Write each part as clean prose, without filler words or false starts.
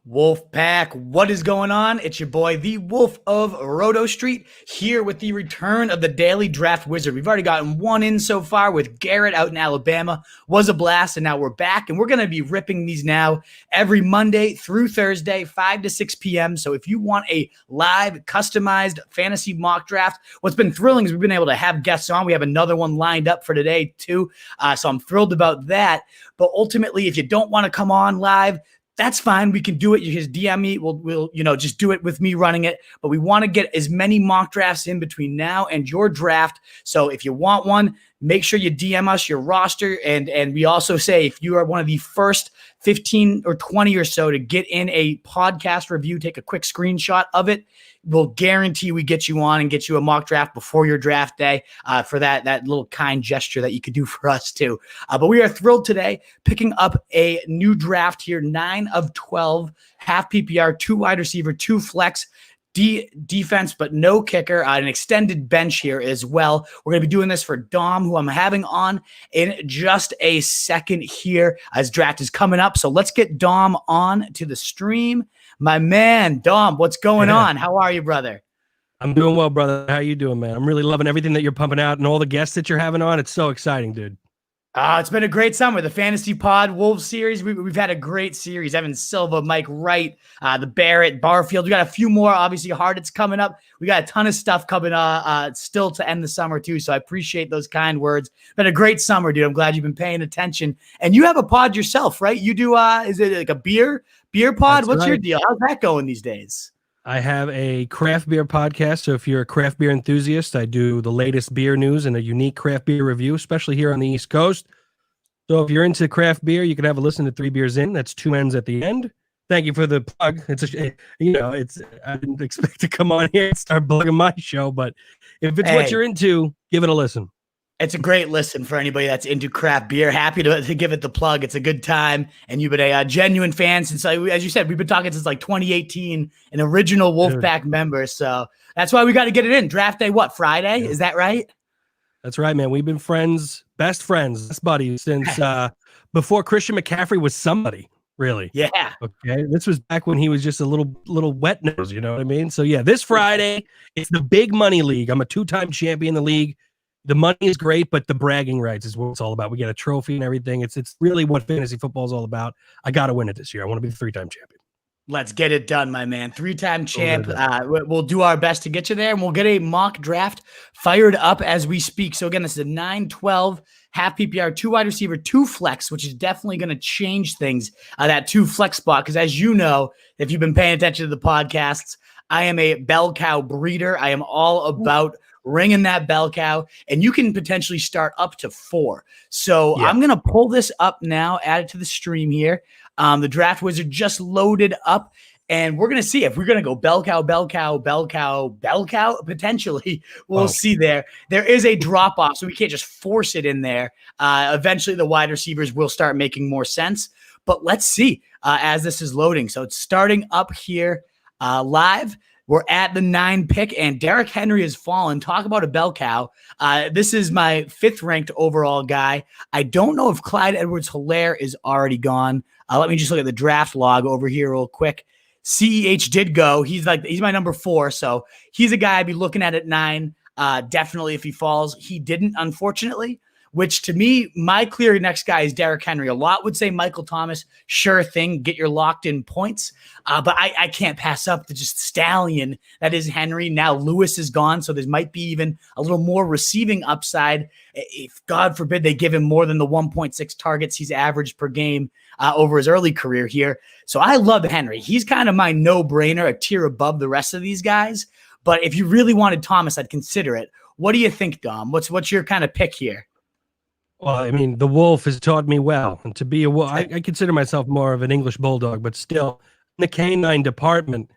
Wolf Pack, what is going on? It's your boy, the Wolf of Roto Street, here with the return of the Daily Draft Wizard. We've already gotten one in so far with Garrett out in Alabama. Was a blast, and now we're back, and we're going to be ripping these now every Monday through Thursday, 5 to 6 p.m. So if you want a live, customized fantasy mock draft, what's been thrilling is we've been able to have guests on. We have another one lined up for today, too, so I'm thrilled about that. But ultimately, if you don't want to come on live, that's fine. We can do it. You just DM me. We'll just do it with me running it. But we want to get as many mock drafts in between now and your draft. So if you want one, make sure you DM us your roster. And we also say if you are one of the first 15 or 20 or so to get in a podcast review, take a quick screenshot of it, we'll guarantee we get you on and get you a mock draft before your draft day for that little kind gesture that you could do for us too. But we are thrilled today picking up a new draft here, 9 of 12, half PPR, 2 wide receiver, 2 flex, defense, but no kicker, an extended bench here as well. We're going to be doing this for Dom, who I'm having on in just a second here as draft is coming up. So let's get Dom on to the stream. My man, Dom, what's going on? How are you, brother? I'm doing well, brother. How you doing, man? I'm really loving everything that you're pumping out and all the guests that you're having on. It's so exciting, dude. It's been a great summer. The Fantasy Pod Wolves series, we've had a great series. Evan Silva, Mike Wright, the Barrett, Barfield. We got a few more, obviously, Hardett's coming up. We got a ton of stuff coming still to end the summer, too, so I appreciate those kind words. Been a great summer, dude. I'm glad you've been paying attention. And you have a pod yourself, right? You do, is it like a beer pod? That's What's right. your deal? How's that going these days? I have a craft beer podcast, so if you're a craft beer enthusiast, I do the latest beer news and a unique craft beer review, especially here on the East Coast. So if you're into craft beer, you can have a listen to 3 Beers In. That's 2 N's at the end. Thank you for the plug. I didn't expect to come on here and start plugging my show, but if it's what you're into, give it a listen. It's a great listen for anybody that's into craft beer. Happy to give it the plug. It's a good time, and you've been a genuine fan since, as you said, we've been talking since like 2018, an original Wolfpack member. So that's why we got to get it in. Draft day, what, Friday? Yeah. Is that right? That's right, man. We've been best buddies since before Christian McCaffrey was somebody, really. Yeah. Okay. This was back when he was just a little wet nose, you know what I mean? So yeah, this Friday, it's the big money league. I'm a 2-time champion in the league. The money is great, but the bragging rights is what it's all about. We get a trophy and everything. It's really what fantasy football is all about. I got to win it this year. I want to be the 3-time champion. Let's get it done, my man. 3-time champ. We'll do our best to get you there, and we'll get a mock draft fired up as we speak. So again, this is a 9-12, half PPR, 2 wide receiver, 2 flex, which is definitely going to change things, that 2 flex spot. Because as you know, if you've been paying attention to the podcasts, I am a bell cow breeder. I am all about ringing that bell cow, and you can potentially start up to 4. So yeah. I'm going to pull this up now, add it to the stream here. The Draft Wizard just loaded up, and we're going to see if we're going to go bell cow, potentially. We'll see there. There is a drop off, so we can't just force it in there. Eventually the wide receivers will start making more sense, but let's see as this is loading. So it's starting up here live. We're at the 9 pick, and Derrick Henry has fallen. Talk about a bell cow. This is my 5th ranked overall guy. I don't know if Clyde Edwards-Helaire is already gone. Let me just look at the draft log over here real quick. CEH did go. He's my number 4, so he's a guy I'd be looking at 9. Definitely if he falls. He didn't, unfortunately, which to me, my clear next guy is Derrick Henry. A lot would say Michael Thomas, sure thing, get your locked-in points. But I can't pass up the just stallion that is Henry. Now Lewis is gone, so there might be even a little more receiving upside if, God forbid, they give him more than the 1.6 targets he's averaged per game over his early career here. So I love Henry. He's kind of my no-brainer, a tier above the rest of these guys. But if you really wanted Thomas, I'd consider it. What do you think, Dom? What's your kind of pick here? Well, I mean, the Wolf has taught me well, and to be a wolf, I consider myself more of an English bulldog, but still, in the canine department,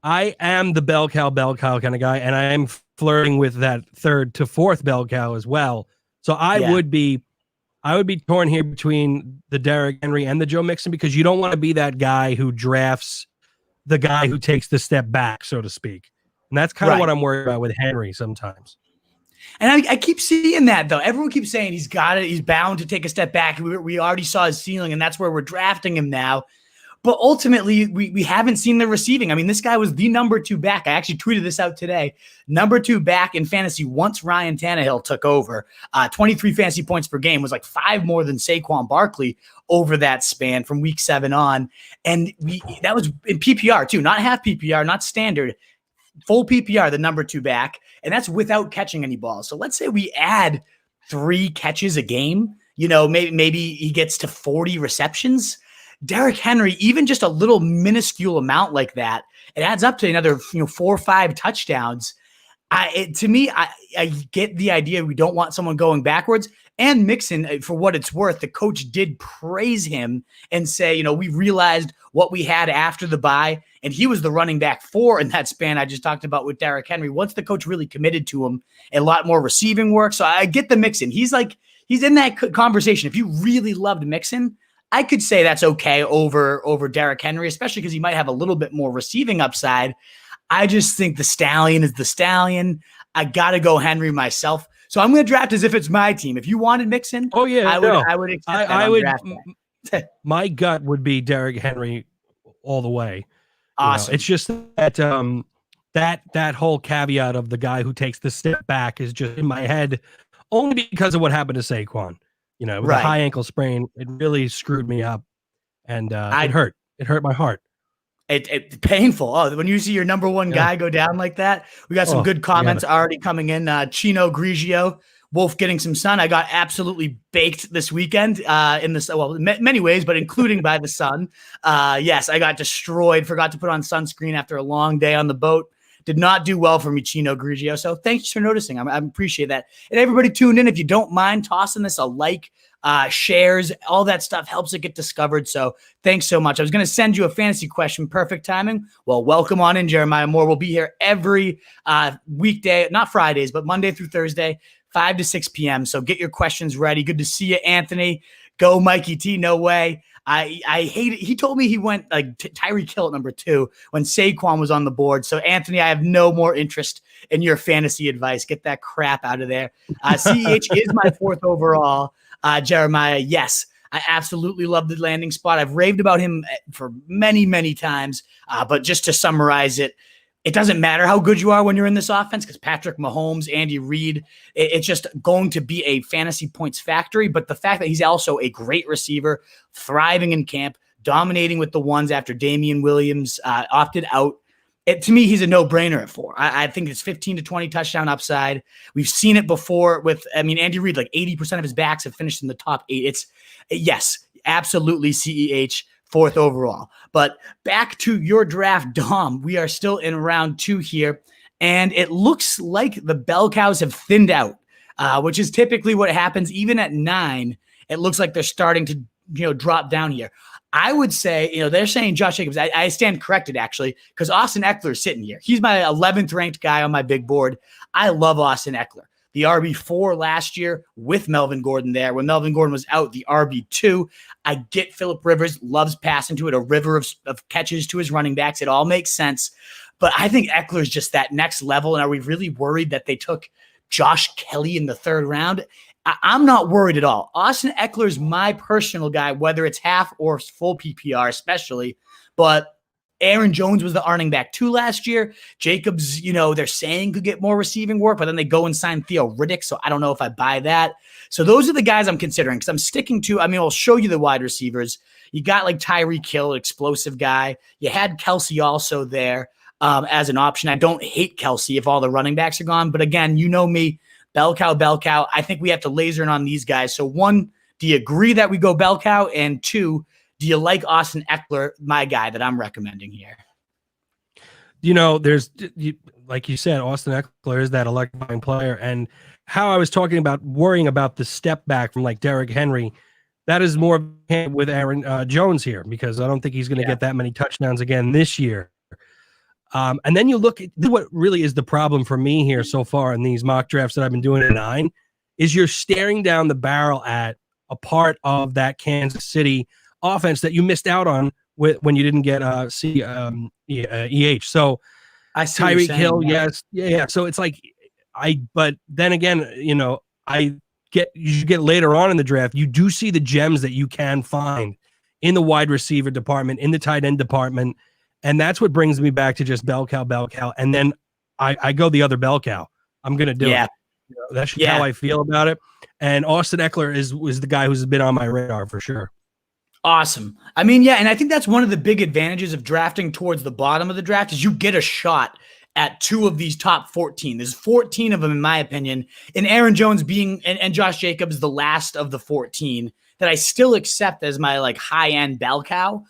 I am the bell cow kind of guy, and I am flirting with that 3rd to 4th bell cow as well. So I would be torn here between the Derrick Henry and the Joe Mixon, because you don't want to be that guy who drafts the guy who takes the step back, so to speak. And that's kind of what I'm worried about with Henry sometimes. And I keep seeing that, though. Everyone keeps saying he's got it. He's bound to take a step back. We already saw his ceiling, and that's where we're drafting him now. But ultimately, we haven't seen the receiving. I mean, this guy was the number 2 back. I actually tweeted this out today. Number 2 back in fantasy once Ryan Tannehill took over. 23 fantasy points per game was like 5 more than Saquon Barkley over that span from week 7 on. And that was in PPR too, not half PPR, not standard. Full PPR, the number 2 back. And that's without catching any balls. So let's say we add 3 catches a game. Maybe he gets to 40 receptions. Derrick Henry, even just a little minuscule amount like that, it adds up to another 4 or 5 touchdowns. I get the idea we don't want someone going backwards. And Mixon, for what it's worth, the coach did praise him and say, we realized what we had after the bye, and he was the running back 4 in that span I just talked about with Derrick Henry. Once the coach really committed to him, a lot more receiving work. So I get the Mixon. He's in that conversation. If you really loved Mixon, I could say that's okay over Derrick Henry, especially because he might have a little bit more receiving upside. I just think the Stallion is the Stallion. I got to go Henry myself. So I'm going to draft as if it's my team. If you wanted Mixon, I would accept that. My gut would be Derrick Henry all the way. Awesome. It's just that whole caveat of the guy who takes the step back is just in my head only because of what happened to Saquon. With a high ankle sprain, it really screwed me up, and it hurt. It hurt my heart. It's painful. Oh, when you see your number 1 guy go down like that, we got some good comments already coming in. Chino Grigio, Wolf getting some sun. I got absolutely baked this weekend in many ways, but including by the sun. Yes, I got destroyed. Forgot to put on sunscreen after a long day on the boat. Did not do well for me, Chino Grigio. So thanks for noticing. I appreciate that. And everybody tuned in. If you don't mind tossing this a like, shares, all that stuff helps it get discovered. So thanks so much. I was going to send you a fantasy question. Perfect timing. Well, welcome on in, Jeremiah Moore. We'll be here every weekday, not Fridays, but Monday through Thursday, 5 to 6 p.m. So get your questions ready. Good to see you, Anthony. Go Mikey T. No way. I hate it. He told me he went like Tyreek Hill at number 2 when Saquon was on the board. So Anthony, I have no more interest in your fantasy advice. Get that crap out of there. CEH is my 4th overall. Jeremiah, yes, I absolutely love the landing spot. I've raved about him for many, many times. But just to summarize it, it doesn't matter how good you are when you're in this offense because Patrick Mahomes, Andy Reid, it's just going to be a fantasy points factory. But the fact that he's also a great receiver, thriving in camp, dominating with the ones after Damian Williams opted out, to me, he's a no-brainer at 4. I think it's 15 to 20 touchdown upside. We've seen it before Andy Reid, like 80% of his backs have finished in the top 8. Yes, absolutely CEH. 4th overall. But back to your draft, Dom. We are still in round 2 here, and it looks like the bell cows have thinned out, which is typically what happens. Even at 9, it looks like they're starting to drop down here. I would say, they're saying Josh Jacobs. I stand corrected, actually, because Austin Eckler is sitting here. He's my 11th ranked guy on my big board. I love Austin Eckler. The RB4 last year with Melvin Gordon there. When Melvin Gordon was out, the RB2. I get Phillip Rivers loves passing to it, a river of catches to his running backs. It all makes sense. But I think Eckler is just that next level. And are we really worried that they took Josh Kelly in the 3rd round? I'm not worried at all. Austin Eckler is my personal guy, whether it's half or full PPR especially. But Aaron Jones was the running back 2 last year. Jacobs, they're saying could get more receiving work, but then they go and sign Theo Riddick, so I don't know if I buy that. So those are the guys I'm considering because I'm sticking to, I'll show you the wide receivers. You got like Tyreek Hill, explosive guy. You had Kelsey also there as an option. I don't hate Kelsey if all the running backs are gone, but again, you know me, bell cow. I think we have to laser in on these guys. So 1, do you agree that we go bell cow? And 2, do you like Austin Eckler, my guy that I'm recommending here? There's, like you said, Austin Eckler is that electrifying player. And how I was talking about worrying about the step back from like Derrick Henry, that is more with Aaron Jones here because I don't think he's going to get that many touchdowns again this year. And then you look at what really is the problem for me here so far in these mock drafts that I've been doing at 9 is you're staring down the barrel at a part of that Kansas City offense that you missed out on when you didn't get EH. So Tyreek Hill, yes. Yeah. So it's like but then again, you get later on in the draft, you do see the gems that you can find in the wide receiver department, in the tight end department. And that's what brings me back to just bell cow. And then I go the other bell cow. I'm going to do it. That's just how I feel about it. And Austin Eckler was the guy who's been on my radar for sure. Awesome. I mean, yeah, and I think that's one of the big advantages of drafting towards the bottom of the draft is you get a shot at 2 of these top 14. There's 14 of them, in my opinion, and Aaron Jones being and Josh Jacobs the last of the 14 that I still accept as my like high-end bell cow.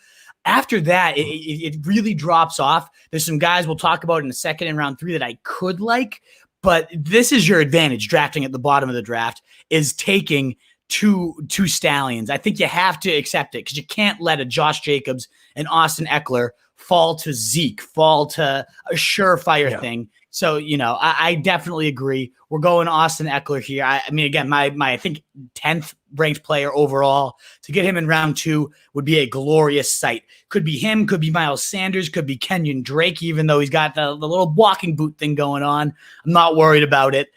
After that, it really drops off. There's some guys we'll talk about in a second in round 3 that I could like, but this is your advantage drafting at the bottom of the draft is taking two stallions. I think you have to accept it because you can't let a Josh Jacobs and Austin Eckler fall to Zeke, fall to a surefire thing. So, you know, I definitely agree. We're going Austin Eckler here. I mean, again, my I think 10th ranked player overall. To get him in round 2 would be a glorious sight. Could be him, could be Miles Sanders, could be Kenyon Drake, even though he's got the little walking boot thing going on. I'm not worried about it.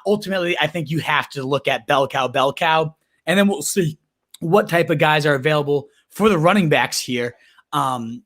Ultimately, I think you have to look at bell cow, and then we'll see what type of guys are available for the running backs here. Fournette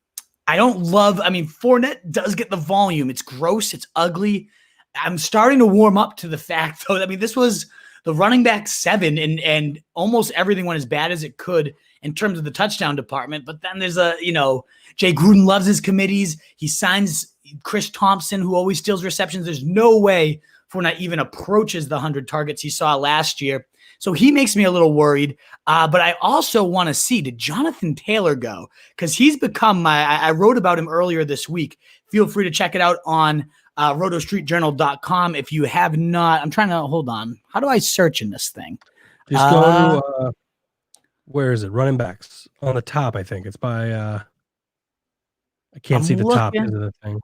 does get the volume. It's gross. It's ugly. I'm starting to warm up to the fact, though. I mean, this was the running back 7, and almost everything went as bad as it could in terms of the touchdown department. But then there's Jay Gruden loves his committees. He signs Chris Thompson, who always steals receptions. There's no way Fournette even approaches the 100 targets he saw last year. So he makes me a little worried. But I also want to see, did Jonathan Taylor go? Because he's become I wrote about him earlier this week. Feel free to check it out on rotostreetjournal.com. If you have not, I'm trying to, hold on. How do I search in this thing? Just go to, where is it? Running backs on the top, I think. It's by, I can't see the top of the thing.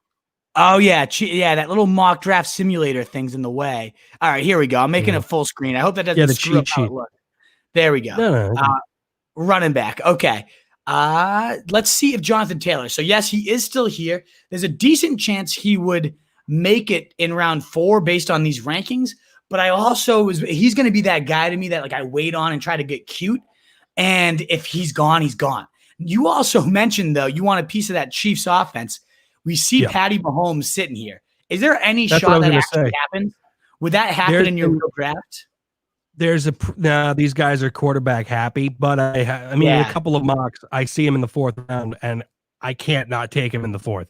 Oh, yeah. That little mock draft simulator thing's in the way. All right, here we go. I'm making a full screen. I hope that doesn't screw up how it looks. There we go. No. Running back. Okay. Let's see if Jonathan Taylor. So, yes, he is still here. There's a decent chance he would make it in round 4 based on these rankings. But I also he's going to be that guy to me that like I wait on and try to get cute. And if he's gone, he's gone. You also mentioned, though, you want a piece of that Chiefs offense. We see Patty Mahomes sitting here. Is there any shot that actually happens? Would that happen in your real draft? These guys are quarterback happy, but I mean, in a couple of mocks, I see him in the 4th round, and I can't not take him in the 4th.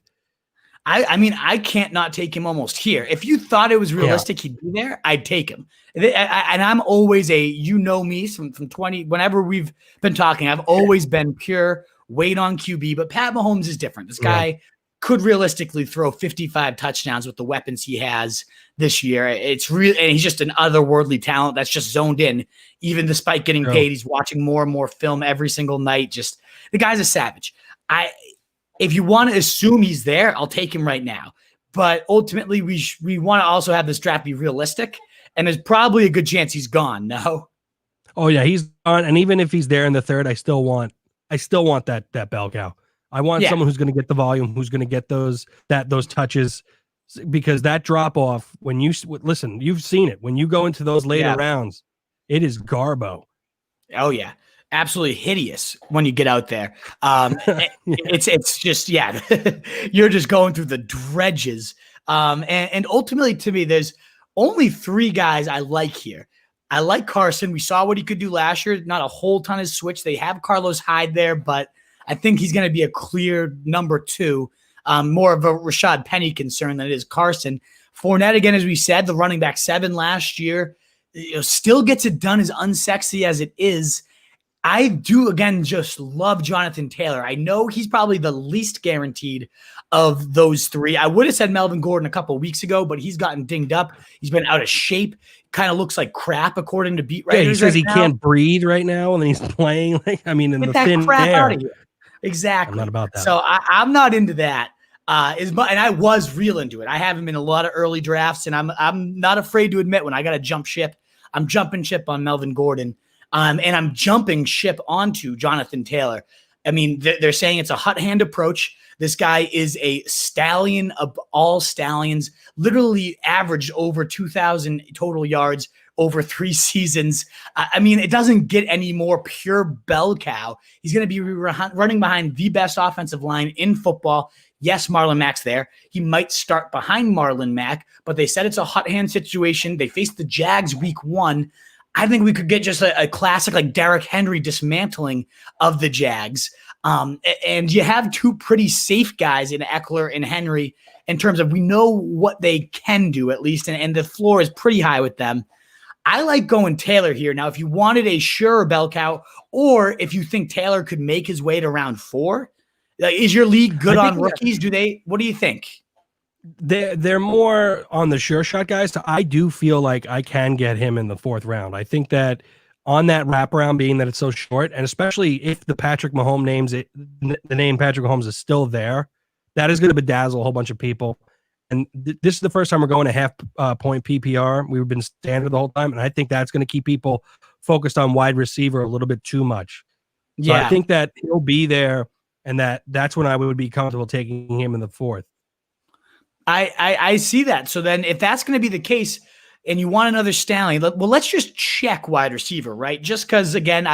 I mean, I can't not take him almost here. If you thought it was realistic he'd be there, I'd take him. And I'm always me from 20, whenever we've been talking, I've always been pure wait on QB, but Pat Mahomes is different. This guy could realistically throw 55 touchdowns with the weapons he has this year. It's real, and he's just an otherworldly talent that's just zoned in. Even despite getting paid, he's watching more and more film every single night. Just the guy's a savage. If you want to assume he's there, I'll take him right now. But ultimately, we want to also have this draft be realistic, and there's probably a good chance he's gone. No. Oh yeah, he's gone. And even if he's there in the 3rd, I still want that bell cow. I want someone who's going to get the volume, who's going to get those touches, because that drop off, when you've seen it. When you go into those later rounds, it is garbo. Oh yeah, absolutely hideous when you get out there. It's just you're just going through the dredges. And ultimately, to me, there's only 3 guys I like here. I like Carson. We saw what he could do last year. Not a whole ton of switch. They have Carlos Hyde there, but I think he's going to be a clear number 2, more of a Rashad Penny concern than it is Carson. Fournette, again, as we said, the running back 7 last year, still gets it done as unsexy as it is. I do, again, just love Jonathan Taylor. I know he's probably the least guaranteed of those 3. I would have said Melvin Gordon a couple of weeks ago, but he's gotten dinged up. He's been out of shape. Kind of looks like crap, according to beat writers. Yeah, he says he can't breathe right now, and he's playing in the thin air. Exactly. I'm not about that. So I'm not into that. And I was real into it. I have him in a lot of early drafts, and I'm not afraid to admit when I got to jump ship. I'm jumping ship on Melvin Gordon, and I'm jumping ship onto Jonathan Taylor. I mean, they're saying it's a hot hand approach. This guy is a stallion of all stallions, literally averaged over 2,000 total yards over 3 seasons. I mean, it doesn't get any more pure bell cow. He's going to be running behind the best offensive line in football. Yes, Marlon Mack's there. He might start behind Marlon Mack, but they said it's a hot hand situation. They faced the Jags week 1. I think we could get just a classic like Derrick Henry dismantling of the Jags. And you have 2 pretty safe guys in Eckler and Henry in terms of we know what they can do at least, and the floor is pretty high with them. I like going Taylor here. Now, if you wanted a sure bell cow, or if you think Taylor could make his way to round 4, is your league good on rookies? What do you think? They're more on the sure shot guys. So I do feel like I can get him in the 4th round. I think that on that wraparound, being that it's so short, and especially if the Patrick Mahomes the name Patrick Mahomes is still there, that is going to bedazzle a whole bunch of people. And this is the first time we're going to half point PPR. We've been standard the whole time, and I think that's going to keep people focused on wide receiver a little bit too much. So I think that he'll be there, and that's when I would be comfortable taking him in the 4th. I see that. So then if that's going to be the case and you want another stallion, well, let's just check wide receiver, right? Just because, again,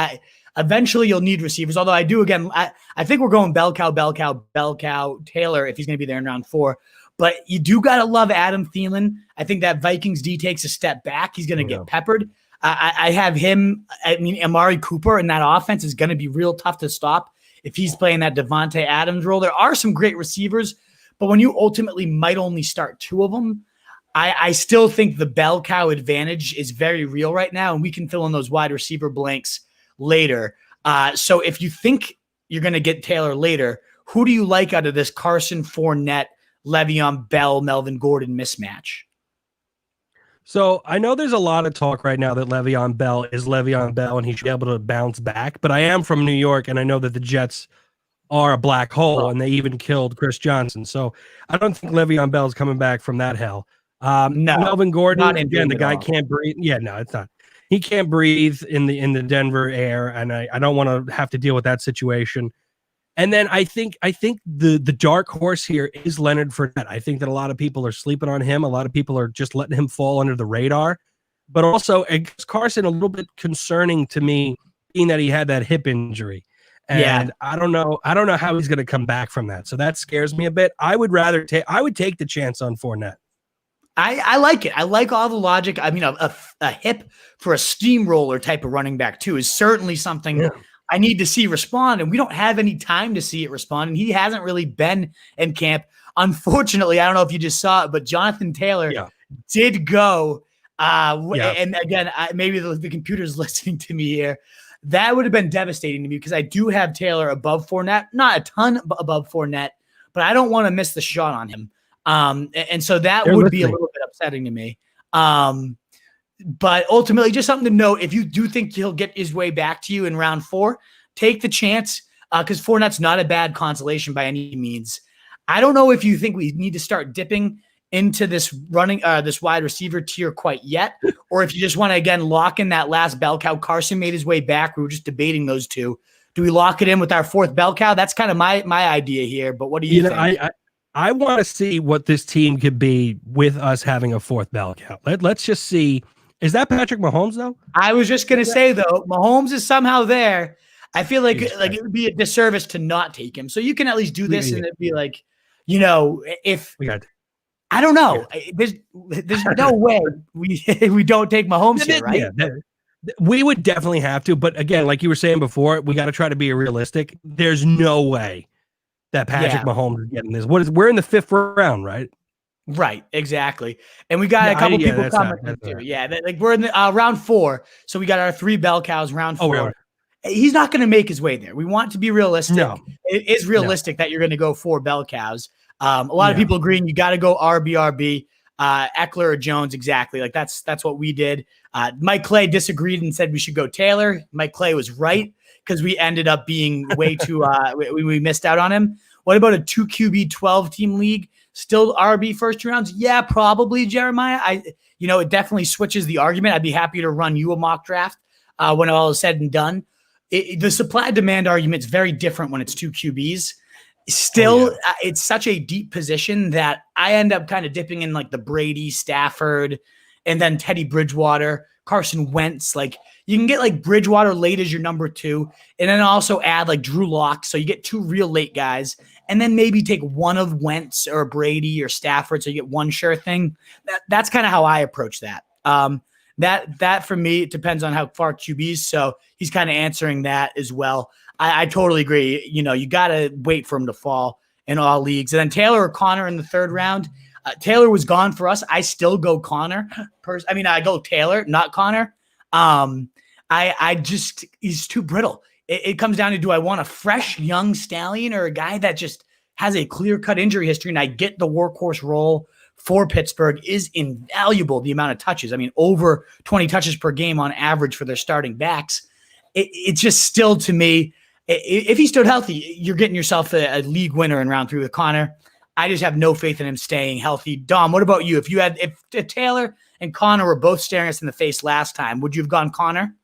eventually you'll need receivers. Although I do, again, I think we're going bell cow, Taylor if he's going to be there in round 4. But you do got to love Adam Thielen. I think that Vikings D takes a step back. He's going to get peppered. I have him. I mean, Amari Cooper in that offense is going to be real tough to stop if he's playing that Devontae Adams role. There are some great receivers, but when you ultimately might only start 2 of them, I still think the bell cow advantage is very real right now, and we can fill in those wide receiver blanks later. So if you think you're going to get Taylor later, who do you like out of this Carson Fournette, Le'Veon Bell, Melvin Gordon mismatch? So I know there's a lot of talk right now that Le'Veon Bell is Le'Veon Bell and he should be able to bounce back, but I am from New York and I know that the Jets are a black hole and they even killed Chris Johnson. So I don't think Le'Veon Bell is coming back from that hell. No, Melvin Gordon, again, the guy can't breathe. Yeah, no, it's not. He can't breathe in the Denver air, and I don't want to have to deal with that situation. And then I think the dark horse here is Leonard Fournette. I think that a lot of people are sleeping on him. A lot of people are just letting him fall under the radar. But also, Carson, a little bit concerning to me, being that he had that hip injury. And I don't know how he's going to come back from that. So that scares me a bit. I would take the chance on Fournette. I like it. I like all the logic. I mean, a hip for a steamroller type of running back too is certainly something I need to see respond, and we don't have any time to see it respond, and he hasn't really been in camp. Unfortunately, I don't know if you just saw it, but Jonathan Taylor did go. And again, maybe the computer's listening to me here. That would have been devastating to me because I do have Taylor above Fournette, not a ton above Fournette, but I don't want to miss the shot on him. And so that would be a little bit upsetting to me. But ultimately, just something to note, if you do think he'll get his way back to you in round 4, take the chance because Fournette's not a bad consolation by any means. I don't know if you think we need to start dipping into this this wide receiver tier quite yet, or if you just want to, again, lock in that last bell cow. Carson made his way back. We were just debating those two. Do we lock it in with our 4th bell cow? That's kind of my idea here, but what do you think? I want to see what this team could be with us having a 4th bell cow. Let's just see. Is that Patrick Mahomes, though? I was just going to say, though, Mahomes is somehow there. I feel like it would be a disservice to not take him. So you can at least do this and it'd be like, if I don't know. There's no way we don't take Mahomes here, right? Yeah, we would definitely have to. But again, like you were saying before, we got to try to be realistic. There's no way that Patrick Mahomes is getting this. We're in the 5th round, right? Right, exactly. And we got a couple people commenting too. Right. Yeah, like we're in the round 4, so we got our 3 bell cows. Round 4. Really? He's not going to make his way there. We want to be realistic. No. It is realistic that you're going to go 4 bell cows. A lot of people agreeing you got to go RBRB, Eckler or Jones. Exactly, like that's what we did. Mike Clay disagreed and said we should go Taylor. Mike Clay was right because we ended up being way too. We missed out on him. What about a 2 QB 12 team league? Still RB first 2 rounds? Yeah, probably, Jeremiah. It definitely switches the argument. I'd be happy to run you a mock draft when all is said and done. The supply-demand argument is very different when it's 2 QBs. Still, it's such a deep position that I end up kind of dipping in like the Brady, Stafford, and then Teddy Bridgewater Carson Wentz. Like you can get like Bridgewater late as your number 2, and then also add like Drew Lock. So you get 2 real late guys, and then maybe take one of Wentz or Brady or Stafford. So you get one sure thing. That's kind of how I approach that. That for me, it depends on how far QBs. So he's kind of answering that as well. I totally agree. You got to wait for him to fall in all leagues. And then Taylor or Connor in the 3rd round. Taylor was gone for us. I still go Connor. I go Taylor, not Connor. He's too brittle. It comes down to, do I want a fresh young stallion or a guy that just has a clear-cut injury history? And I get the workhorse role for Pittsburgh is invaluable, the amount of touches. Over 20 touches per game on average for their starting backs. It's just still, to me, if he stood healthy, you're getting yourself a league winner in round 3 with Connor. I just have no faith in him staying healthy. Dom, what about you? If Taylor and Connor were both staring us in the face last time, would you have gone Connor?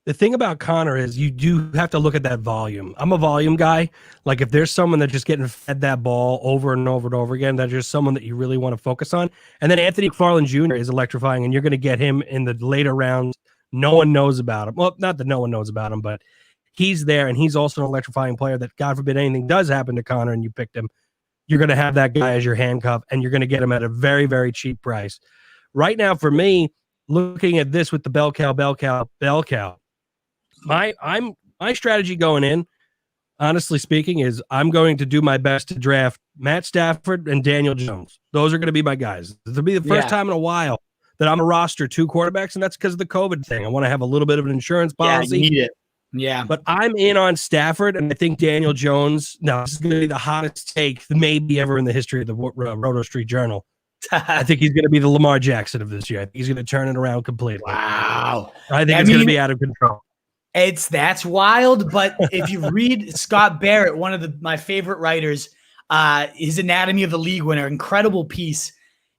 The thing about Connor is you do have to look at that volume. I'm a volume guy. Like if there's someone that's just getting fed that ball over and over and over again, that's just someone that you really want to focus on. And then Anthony McFarland Jr. is electrifying, and you're going to get him in the later rounds. No one knows about him. Well, not that no one knows about him, but he's there, and he's also an electrifying player that, God forbid anything does happen to Connor and you picked him, you're going to have that guy as your handcuff, and you're going to get him at a very, very cheap price. Right now, for me, looking at this with the bell cow, my strategy going in, honestly speaking, is I'm going to do my best to draft Matt Stafford and Daniel Jones. Those are going to be my guys. This will be the first time in a while that I'm a roster 2 quarterbacks, and that's because of the COVID thing. I want to have a little bit of an insurance policy. Yeah, you need it. Yeah. But I'm in on Stafford, and I think Daniel Jones, this is going to be the hottest take maybe ever in the history of the Roto Street Journal. I think he's going to be the Lamar Jackson of this year. I think he's going to turn it around completely. Wow. I think it's going to be out of control. That's wild, but if you read Scott Barrett, one of my favorite writers, his Anatomy of the League winner, incredible piece.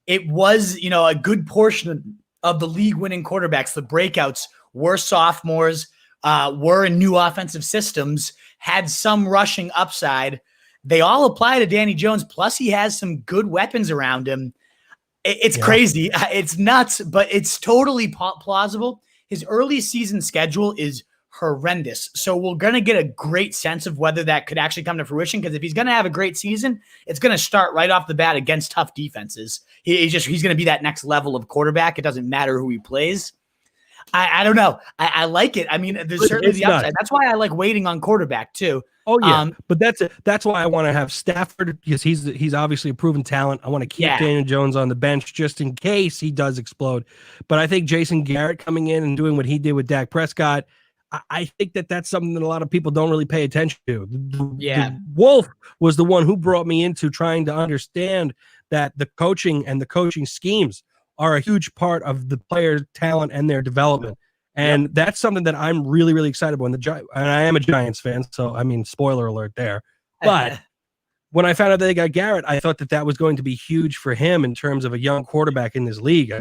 It was, a good portion of the league-winning quarterbacks, the breakouts, were sophomores, were in new offensive systems, had some rushing upside. They all apply to Danny Jones, plus he has some good weapons around him. It's crazy. It's nuts, but it's totally plausible. His early season schedule is horrendous. So we're going to get a great sense of whether that could actually come to fruition, because if he's going to have a great season, it's going to start right off the bat against tough defenses. He's going to be that next level of quarterback. It doesn't matter who he plays. I don't know. I like it. There's certainly the upside. That's why I like waiting on quarterback too. Oh yeah, but that's why I want to have Stafford, because he's obviously a proven talent. I want to keep Daniel Jones on the bench just in case he does explode. But I think Jason Garrett coming in and doing what he did with Dak Prescott, I think that's something that a lot of people don't really pay attention to. The Wolf was the one who brought me into trying to understand that the coaching and the coaching schemes are a huge part of the player talent and their development. And that's something that I'm really, really excited about. And I am a Giants fan, so spoiler alert there. But when I found out that they got Garrett, I thought that was going to be huge for him in terms of a young quarterback in this league.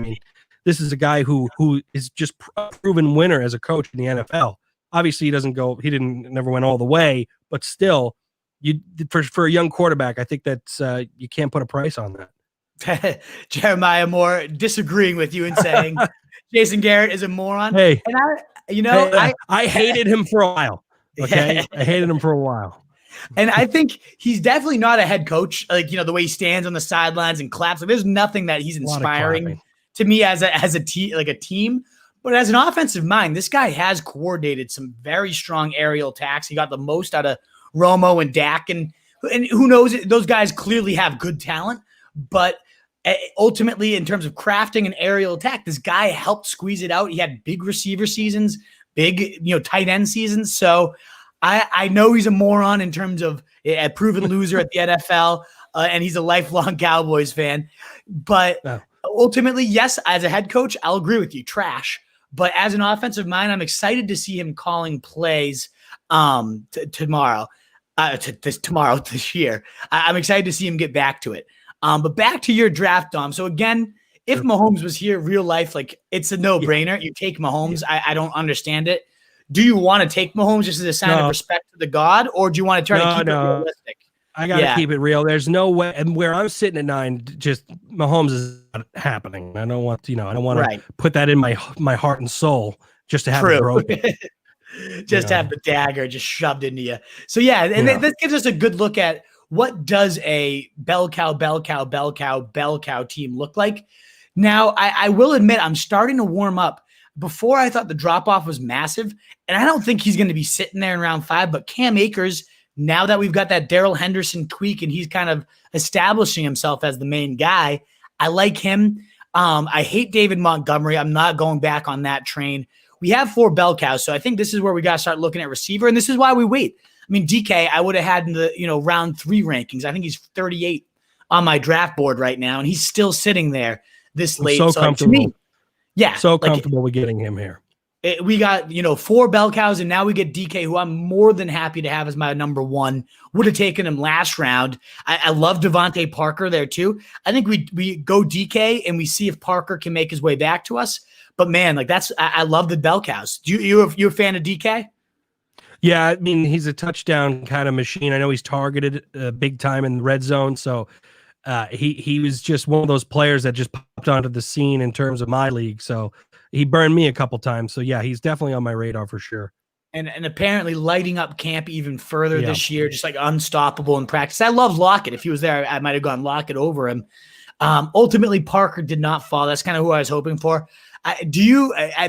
This is a guy who is just a proven winner as a coach in the NFL. Obviously, never went all the way, but still, for a young quarterback, I think that's you can't put a price on that. Jeremiah Moore disagreeing with you and saying Jason Garrett is a moron. Hey, and I hated him for a while. Okay, I hated him for a while. And I think he's definitely not a head coach. The way he stands on the sidelines and claps. There's nothing that he's inspiring to me as a team. But as an offensive mind, this guy has coordinated some very strong aerial attacks. He got the most out of Romo and Dak, and who knows? Those guys clearly have good talent, but ultimately, in terms of crafting an aerial attack, this guy helped squeeze it out. He had big receiver seasons, big tight end seasons. So I know he's a moron in terms of a proven loser at the NFL, and he's a lifelong Cowboys fan. But ultimately, yes, as a head coach, I'll agree with you, trash. But as an offensive mind, I'm excited to see him calling plays tomorrow, this year. I'm excited to see him get back to it. But back to your draft, Dom. So again, if Mahomes was here, real life, it's a no-brainer. You take Mahomes. I don't understand it. Do you want to take Mahomes just as a sign of respect to the God, or do you want to try to keep it realistic? I got to keep it real. There's no way. And where I'm sitting at 9, just Mahomes is not happening. I don't want to, I don't want to put that in my heart and soul just to have it broken. Just have the dagger just shoved into you. So this gives us a good look at what does a bell cow team look like. Now, I will admit I'm starting to warm up. Before I thought the drop-off was massive, and I don't think he's going to be sitting there in round 5, but Cam Akers, now that we've got that Darrell Henderson tweak and he's kind of establishing himself as the main guy, I like him. I hate David Montgomery. I'm not going back on that train. We have 4 bell cows, so I think this is where we got to start looking at receiver, and this is why we wait. I mean, DK, I would have had in the round 3 rankings. I think he's 38 on my draft board right now, and he's still sitting there this late. So comfortable. To me, so comfortable with getting him here. We got 4 bell cows, and now we get DK, who I'm more than happy to have as my number 1. Would have taken him last round. I love Devontae Parker there too. I think we go DK and we see if Parker can make his way back to us. But man, I love the bell cows. You a fan of DK? Yeah, I mean, he's a touchdown kind of machine. I know he's targeted big time in the red zone, so he was just one of those players that just popped onto the scene in terms of my league. So he burned me a couple times. So yeah, he's definitely on my radar for sure. And apparently lighting up camp even further this year, just like unstoppable in practice. I love Lockett. If he was there, I might have gone Lockett over him. Ultimately, Parker did not fall. That's kind of who I was hoping for.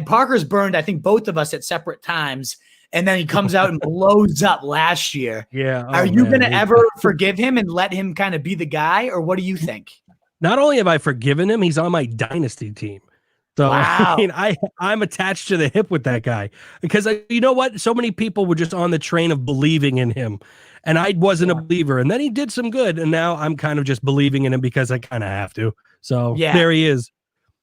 Parker's burned, I think, both of us at separate times. And then he comes out and blows up last year. Yeah. Are you going to ever forgive him and let him kind of be the guy? Or what do you think? Not only have I forgiven him, he's on my dynasty team. So wow. I mean, I'm attached to the hip with that guy because you know what? So many people were just on the train of believing in him, and I wasn't a believer. And then he did some good, and now I'm kind of just believing in him because I kind of have to. So there he is.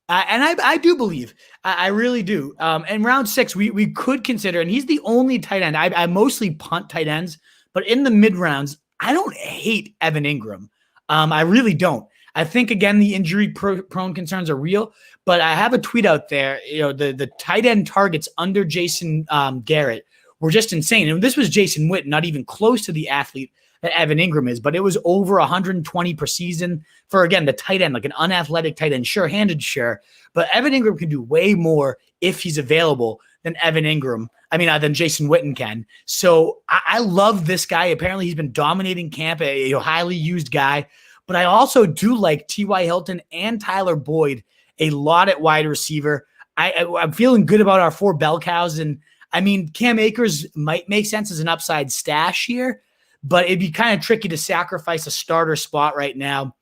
And I do believe, I really do. In round 6, we could consider, and he's the only tight end. I mostly punt tight ends, but in the mid rounds, I don't hate Evan Ingram. I really don't. I think, again, the injury prone concerns are real, but I have a tweet out there. The tight end targets under Jason Garrett were just insane. And this was Jason Witten, not even close to the athlete that Evan Ingram is, but it was over 120 per season for, again, the tight end, like an unathletic tight end, sure-handed, sure. But Evan Ingram can do way more if he's available than than Jason Witten can. So I love this guy. Apparently he's been dominating camp, a highly used guy. But I also do like T.Y. Hilton and Tyler Boyd a lot at wide receiver. I'm feeling good about our 4 bell cows. And I mean, Cam Akers might make sense as an upside stash here, but it'd be kind of tricky to sacrifice a starter spot right now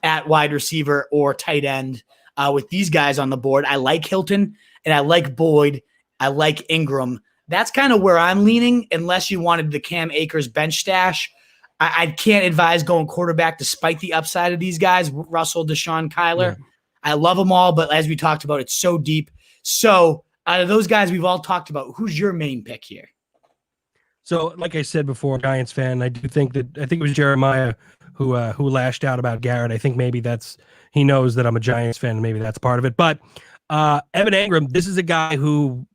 at wide receiver or tight end with these guys on the board. I like Hilton and I like Boyd. I like Ingram. That's kind of where I'm leaning, unless you wanted the Cam Akers bench stash. I can't advise going quarterback despite the upside of these guys, Russell, Deshaun, Kyler. Yeah. I love them all, but as we talked about, it's so deep. So out of those guys we've all talked about, who's your main pick here? So like I said before, Giants fan, I think it was Jeremiah who lashed out about Garrett. I think maybe he knows that I'm a Giants fan, and maybe that's part of it. But Evan Ingram, this is a guy who,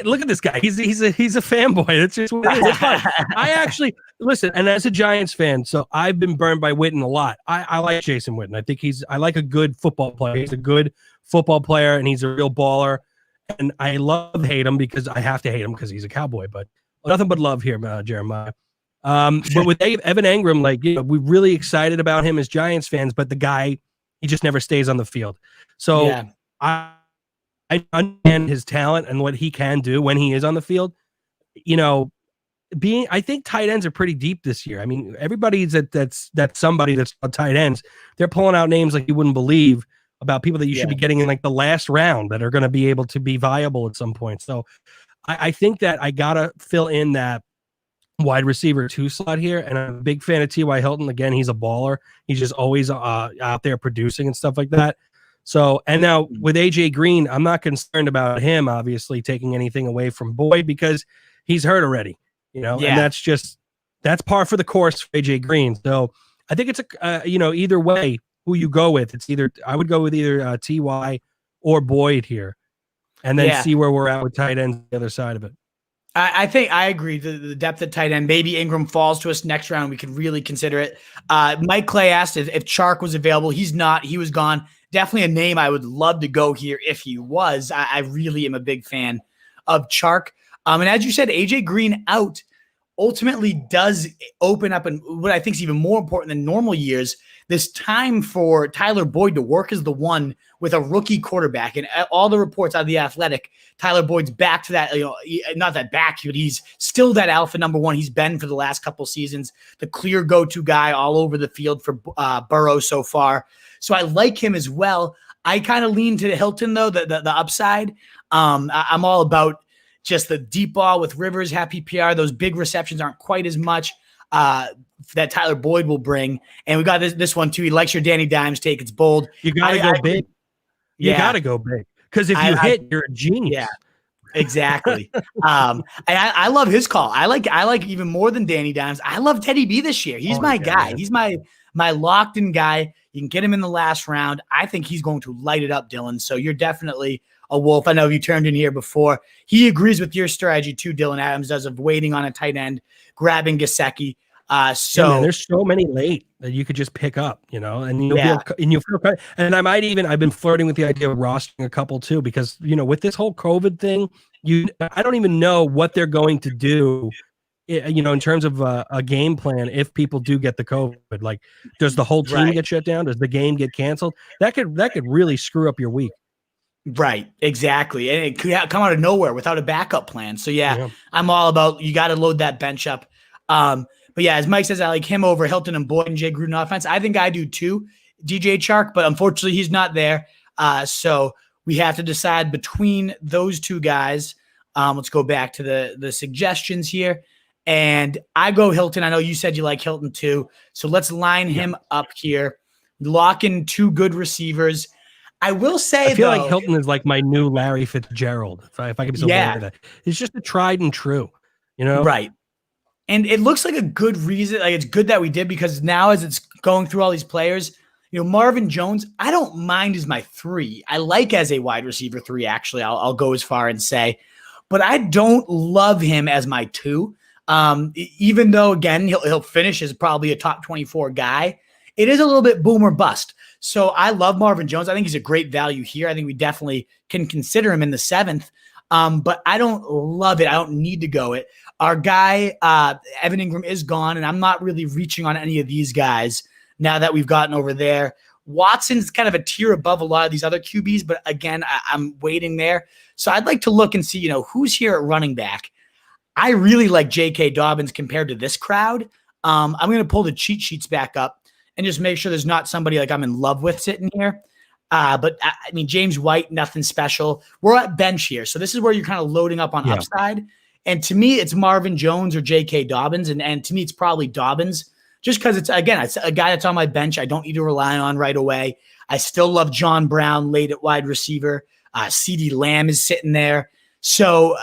look at this guy. He's a fanboy. That's just what it is. It's fun. I actually listen, and as a Giants fan, so I've been burned by Witten a lot. I like Jason Witten. I think I like a good football player. He's a good football player, and he's a real baller. And I hate him because I have to hate him because he's a Cowboy. But nothing but love here, Jeremiah. But with Evan Ingram, we're really excited about him as Giants fans, but the guy, he just never stays on the field. So yeah. I understand his talent and what he can do when he is on the field. I think tight ends are pretty deep this year. I mean, everybody's that's somebody that's on tight ends. They're pulling out names like you wouldn't believe about people that you should be getting in the last round that are going to be able to be viable at some point. So I think that I got to fill in that wide receiver 2 slot here. And I'm a big fan of T.Y. Hilton. Again, he's a baller. He's just always out there producing and stuff like that. So, and now with AJ Green, I'm not concerned about him, obviously, taking anything away from Boyd because he's hurt already, and that's par for the course for AJ Green. So I think it's either way who you go with. I would go with either TY or Boyd here and then see where we're at with tight ends on the other side of it. I think I agree. The depth at tight end, maybe Ingram falls to us next round. We could really consider it. Mike Clay asked if Chark was available. He's not. He was gone. Definitely a name I would love to go here if he was. I really am a big fan of Chark. And as you said, AJ Green out ultimately does open up, and what I think is even more important than normal years, this time for Tyler Boyd to work as the one with a rookie quarterback. And all the reports out of The Athletic, Tyler Boyd's back to that, not that back, but he's still that alpha number one he's been for the last couple seasons, the clear go-to guy all over the field for Burrow so far. So I like him as well. I kind of lean to Hilton, though, the upside. I'm all about just the deep ball with Rivers, happy PPR. Those big receptions aren't quite as much that Tyler Boyd will bring. And we got this one, too. He likes your Danny Dimes take. It's bold. You got to go big. You got to go big. Because if you hit, you're a genius. Yeah, exactly. I love his call. I like even more than Danny Dimes. I love Teddy B this year. He's my guy. He's my locked-in guy. You can get him in the last round. I think he's going to light it up, Dylan. So you're definitely a wolf. I know you turned in here before. He agrees with your strategy too, Dylan Adams does, of waiting on a tight end, grabbing Gesicki. There's so many late that you could just pick up, and you'll feel, and I've been flirting with the idea of rostering a couple too, because, with this whole COVID thing, I don't even know what they're going to do, in terms of a game plan. If people do get the COVID, like, does the whole team get shut down? Does the game get canceled? That could really screw up your week. Right, exactly. And it could come out of nowhere without a backup plan. So I'm all about, you got to load that bench up. But yeah, as Mike says, I like him over Hilton and Boyd and Jay Gruden offense. I think I do too, DJ Chark, but unfortunately he's not there. So we have to decide between those two guys. Let's go back to the suggestions here. And I go Hilton. I know you said you like Hilton too. So let's line him up here. Lock in two good receivers. I will say, I feel like Hilton is like my new Larry Fitzgerald. If I could be so bold with that. It's just a tried and true, Right. And it looks like a good reason. Like, it's good that we did, because now as it's going through all these players, Marvin Jones, I don't mind as my 3. I like as a wide receiver 3, actually. I'll go as far and say, but I don't love him as my 2. Even though, again, he'll finish as probably a top 24 guy. It is a little bit boom or bust. So I love Marvin Jones. I think he's a great value here. I think we definitely can consider him in the 7th. But I don't love it. I don't need to go it. Our guy, Evan Ingram, is gone, and I'm not really reaching on any of these guys now that we've gotten over there. Watson's kind of a tier above a lot of these other QBs, but again, I'm waiting there. So I'd like to look and see, who's here at running back. I really like J.K. Dobbins compared to this crowd. I'm going to pull the cheat sheets back up and just make sure there's not somebody like I'm in love with sitting here. But I mean, James White, nothing special. We're at bench here. So this is where you're kind of loading up on upside. And to me, it's Marvin Jones or J.K. Dobbins. And to me, it's probably Dobbins, just because it's a guy that's on my bench I don't need to rely on right away. I still love John Brown late at wide receiver. CeeDee Lamb is sitting there. So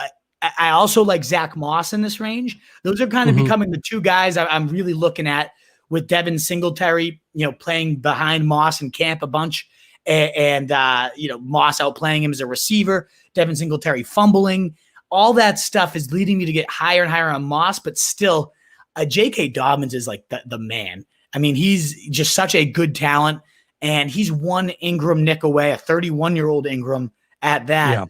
I also like Zach Moss in this range. Those are kind of becoming the two guys I'm really looking at, with Devin Singletary, playing behind Moss and Camp a bunch. And Moss outplaying him as a receiver, Devin Singletary fumbling. All that stuff is leading me to get higher and higher on Moss, but still, J.K. Dobbins is like the man. I mean, he's just such a good talent, and he's one Ingram nick away, a 31-year-old Ingram at that,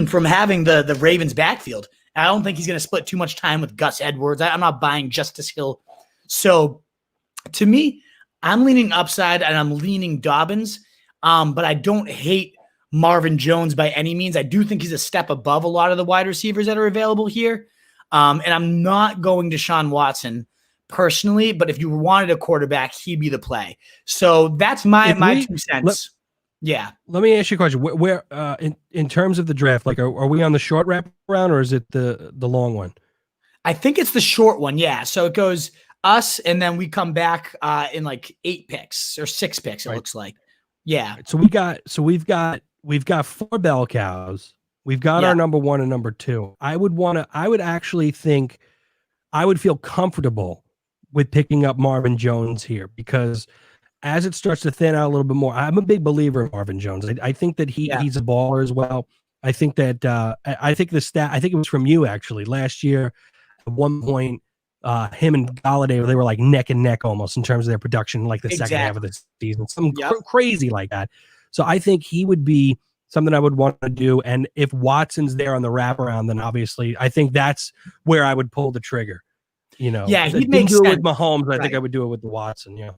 from having the Ravens backfield. I don't think he's going to split too much time with Gus Edwards. I'm not buying Justice Hill. So to me, I'm leaning upside and I'm leaning Dobbins, but I don't hate Marvin Jones by any means. I do think he's a step above a lot of the wide receivers that are available here. And I'm not going to Deshaun Watson personally, but if you wanted a quarterback, he'd be the play. So that's my 2 cents. Let me ask you a question. Where in terms of the draft, like, are we on the short wrap round, or is it the long one? I think it's the short one. Yeah. So it goes us, and then we come back in like 8 picks or 6 picks. It looks like. Yeah. So we've got 4 bell cows. We've got our number 1 and number 2. I would actually think I would feel comfortable with picking up Marvin Jones here, because as it starts to thin out a little bit more, I'm a big believer in Marvin Jones. I think that he's a baller as well. I think that I think the stat. I think it was from you actually last year. At one point, him and Galladay, they were like neck and neck almost in terms of their production, like the second half of the season, something crazy like that. So I think he would be something I would want to do. And if Watson's there on the wraparound, then obviously I think that's where I would pull the trigger. You know, yeah, he didn't do it with Mahomes. I think I would do it with the Watson. Yeah.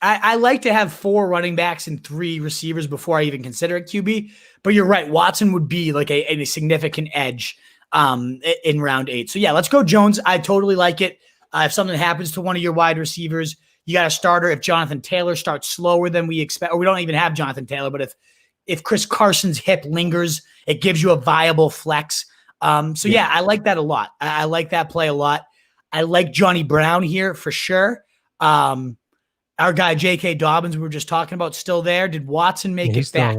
I like to have 4 running backs and 3 receivers before I even consider it QB. But you're right. Watson would be like a significant edge in round 8. So, yeah, let's go Jones. I totally like it. If something happens to one of your wide receivers, you got a starter. If Jonathan Taylor starts slower than we expect, or we don't even have Jonathan Taylor, but if Chris Carson's hip lingers, it gives you a viable flex. Yeah, I like that a lot. I like that play a lot. I like Johnny Brown here for sure. Our guy, J.K. Dobbins, we were just talking about, still there. Did Watson make it back?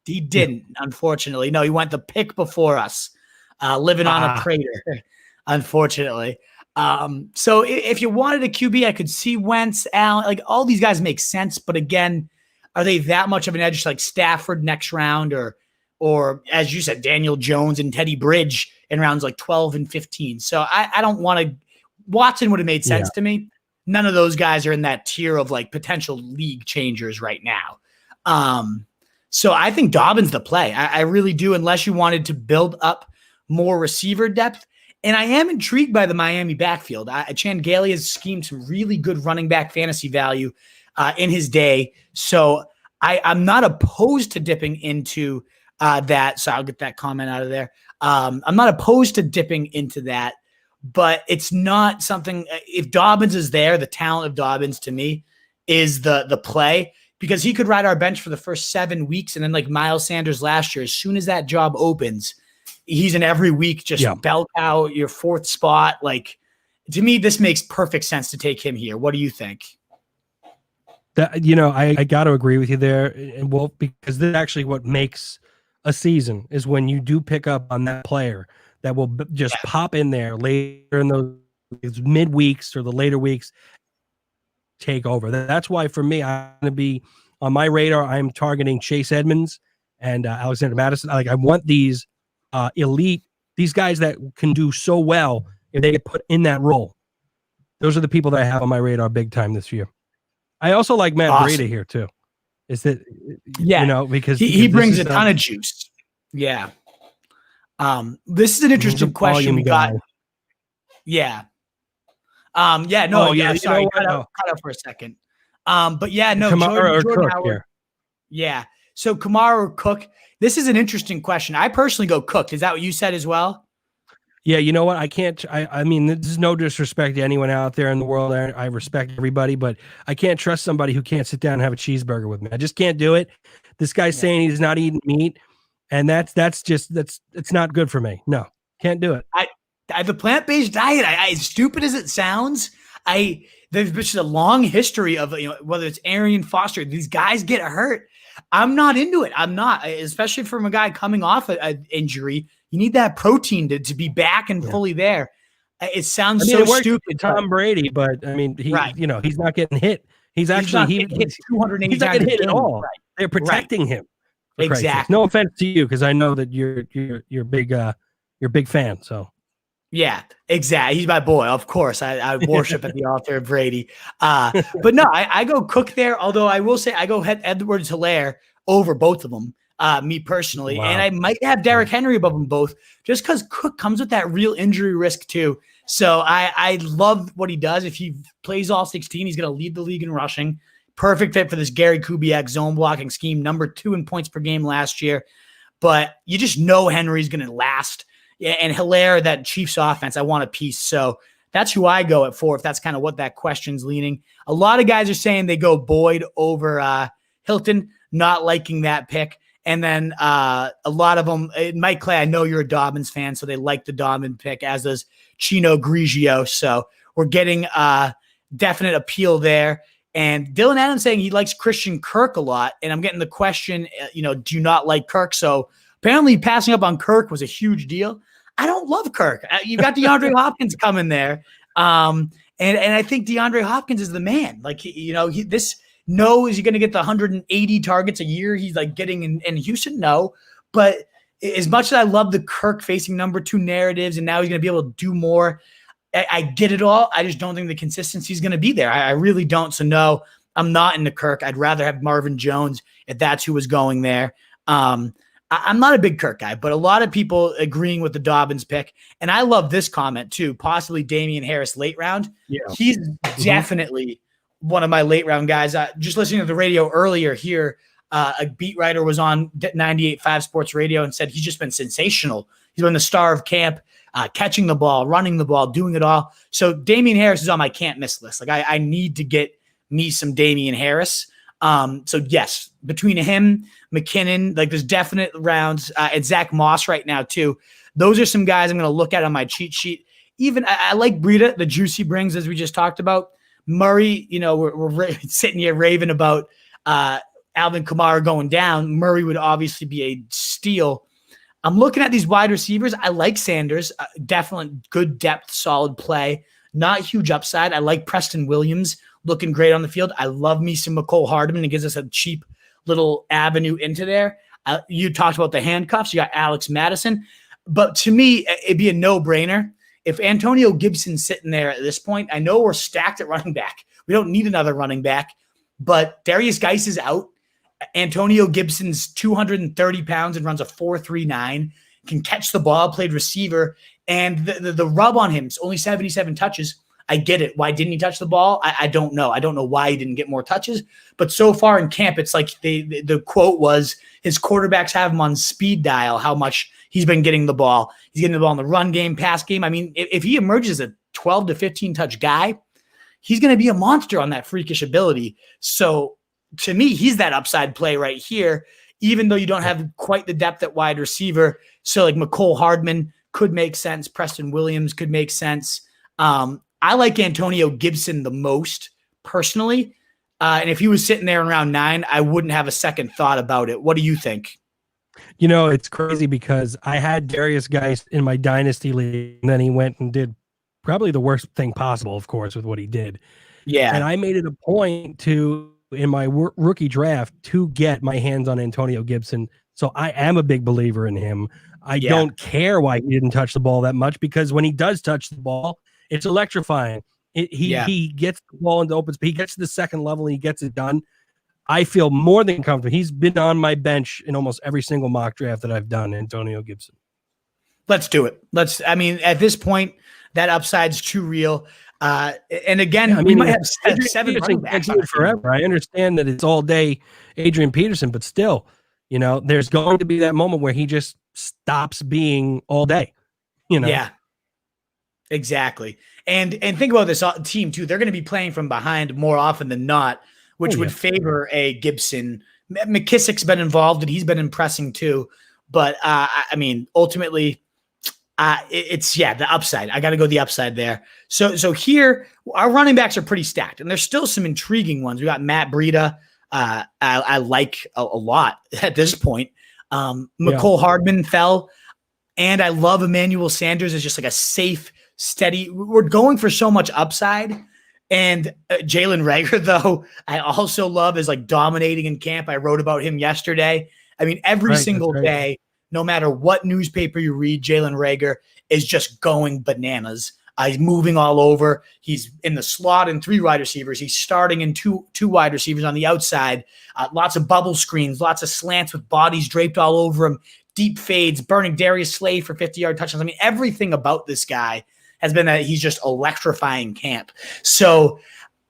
He didn't, unfortunately. No, he went the pick before us, living on a crater, unfortunately. So if you wanted a QB, I could see Wentz, Allen, like all these guys make sense. But again, are they that much of an edge like Stafford next round or as you said, Daniel Jones and Teddy Bridge in rounds like 12 and 15? So I don't want to – Watson would have made sense to me. None of those guys are in that tier of like potential league changers right now. So I think Dobbins the play. I really do, unless you wanted to build up more receiver depth. And I am intrigued by the Miami backfield. Chan Gailey has schemed some really good running back fantasy value in his day. So I'm not opposed to dipping into that. So I'll get that comment out of there. I'm not opposed to dipping into that. But it's not something. If Dobbins is there, the talent of Dobbins to me is the play, because he could ride our bench for the first 7 weeks, and then like Miles Sanders last year, as soon as that job opens, he's in every week just belt out your 4th spot. Like, to me, this makes perfect sense to take him here. What do you think? That, you know, I got to agree with you there, and well, because this is actually what makes a season is when you do pick up on that player that will just pop in there later in those mid-weeks or the later weeks, take over. That's why, for me, I'm going to be on my radar. I'm targeting Chase Edmonds and Alexander Madison. Like, I want these elite, these guys that can do so well if they get put in that role. Those are the people that I have on my radar big time this year. I also like Matt Breida here, too. Is that, you know, because he brings a ton of juice. Yeah. This is an interesting question we got. Yeah. Sorry, cut out for a second. But yeah, no, Jordan Howard. Here. Yeah. So Camaro Cook, this is an interesting question. I personally go Cook. Is that what you said as well? Yeah, you know what? I mean, this is no disrespect to anyone out there in the world. I respect everybody, but I can't trust somebody who can't sit down and have a cheeseburger with me. I just can't do it. This guy's saying he's not eating meat. And that's it's not good for me. No, can't do it. The plant-based diet, as stupid as it sounds, there's been a long history of, you know, whether it's Arian Foster, these guys get hurt. I'm not into it. I'm not, especially from a guy coming off an injury. You need that protein to be back and fully there. It sounds so stupid. Tom Brady, but I mean, you know, he's not getting hit. He's not getting hit 280 he's not getting hit at all. Right. They're protecting him. Exactly. No offense to you, because I know that you're a big fan. So yeah, exactly. He's my boy. Of course, I worship at the altar of Brady. But no, I go Cook there. Although I will say I go Edwards-Helaire over both of them. Me personally, and I might have Derrick Henry above them both, just because Cook comes with that real injury risk too. So I love what he does. If he plays all 16, he's going to lead the league in rushing. Perfect fit for this Gary Kubiak zone blocking scheme, number 2 in points per game last year. But you just know Henry's going to last. And Hilaire, that Chiefs offense, I want a piece. So that's who I go at 4, if that's kind of what that question's leaning. A lot of guys are saying they go Boyd over Hilton, not liking that pick. And then a lot of them, Mike Clay, I know you're a Dobbins fan, so they like the Dobbins pick, as does Chino Grigio. So we're getting definite appeal there. And Dylan Adams saying he likes Christian Kirk a lot. And I'm getting the question, do you not like Kirk? So apparently passing up on Kirk was a huge deal. I don't love Kirk. You've got DeAndre Hopkins coming there. And I think DeAndre Hopkins is the man. Like, this knows you're going to get the 180 targets a year he's like getting in Houston. No, but as much as I love the Kirk facing number 2 narratives, and now he's going to be able to do more, I get it all. I just don't think the consistency is going to be there. I really don't. So no, I'm not into Kirk. I'd rather have Marvin Jones if that's who was going there. I'm not a big Kirk guy, but a lot of people agreeing with the Dobbins pick. And I love this comment too, possibly Damien Harris late round. Yeah. He's definitely one of my late round guys. Just listening to the radio earlier here, a beat writer was on 98.5 Sports Radio and said he's just been sensational. He's been the star of camp, catching the ball, running the ball, doing it all. So Damien Harris is on my can't miss list. Like I need to get me some Damien Harris. So yes, between him, McKinnon, like there's definite rounds, and Zach Moss right now too. Those are some guys I'm going to look at on my cheat sheet. Even I like Breida, the juice he brings, as we just talked about. Murray, we're sitting here raving about Alvin Kamara going down. Murray would obviously be a steal. I'm looking at these wide receivers. I like Sanders, definitely good depth, solid play, not huge upside. I like Preston Williams, looking great on the field. I love me some McCole Hardman. It gives us a cheap little avenue into there. You talked about the handcuffs. You got Alex Madison. But to me, it'd be a no-brainer. If Antonio Gibson's sitting there at this point, I know we're stacked at running back. We don't need another running back. But Darius Geis is out. Antonio Gibson's 230 pounds and runs a 4.39, can catch the ball, played receiver. And the rub on him is only 77 touches. I get it. Why didn't he touch the ball? I don't know. I don't know why he didn't get more touches. But so far in camp, it's like the quote was his quarterbacks have him on speed dial, how much he's been getting the ball. He's getting the ball in the run game, pass game. I mean, if he emerges a 12 to 15 touch guy, he's going to be a monster on that freakish ability. So to me, he's that upside play right here, even though you don't have quite the depth at wide receiver. So like McCole Hardman could make sense. Preston Williams could make sense. I like Antonio Gibson the most personally. And if he was sitting there in round 9, I wouldn't have a second thought about it. What do you think? It's crazy because I had Darius Geis in my dynasty league, and then he went and did probably the worst thing possible, of course, with what he did. Yeah. And I made it a point to, in my rookie draft, to get my hands on Antonio Gibson. So I am a big believer in him. I don't care why he didn't touch the ball that much, because when he does touch the ball, it's electrifying. He gets the ball into open space. He gets to the second level and he gets it done. I feel more than comfortable. He's been on my bench in almost every single mock draft that I've done, Antonio Gibson. Let's do it. At this point, that upside's too real. And again, we might have seven running backs forever. I understand that it's all day Adrian Peterson, but still, there's going to be that moment where he just stops being all day. Yeah, exactly. And think about this team too. They're going to be playing from behind more often than not, which would favor a Gibson. McKissick's been involved and he's been impressing too. But ultimately, it's the upside. I got to go the upside there. So here, our running backs are pretty stacked, and there's still some intriguing ones. We got Matt Breida. I like a lot at this point. McCole Hardman fell, and I love Emmanuel Sanders as just like a safe, steady. We're going for so much upside. And Jalen Reagor, though, I also love, is like dominating in camp. I wrote about him yesterday. Every single day, no matter what newspaper you read, Jalen Reagor is just going bananas. He's moving all over. He's in the slot in 3 wide receivers. He's starting in two wide receivers on the outside. Lots of bubble screens, lots of slants with bodies draped all over him, deep fades, burning Darius Slade for 50-yard touchdowns. Everything about this guy has been that he's just electrifying camp. So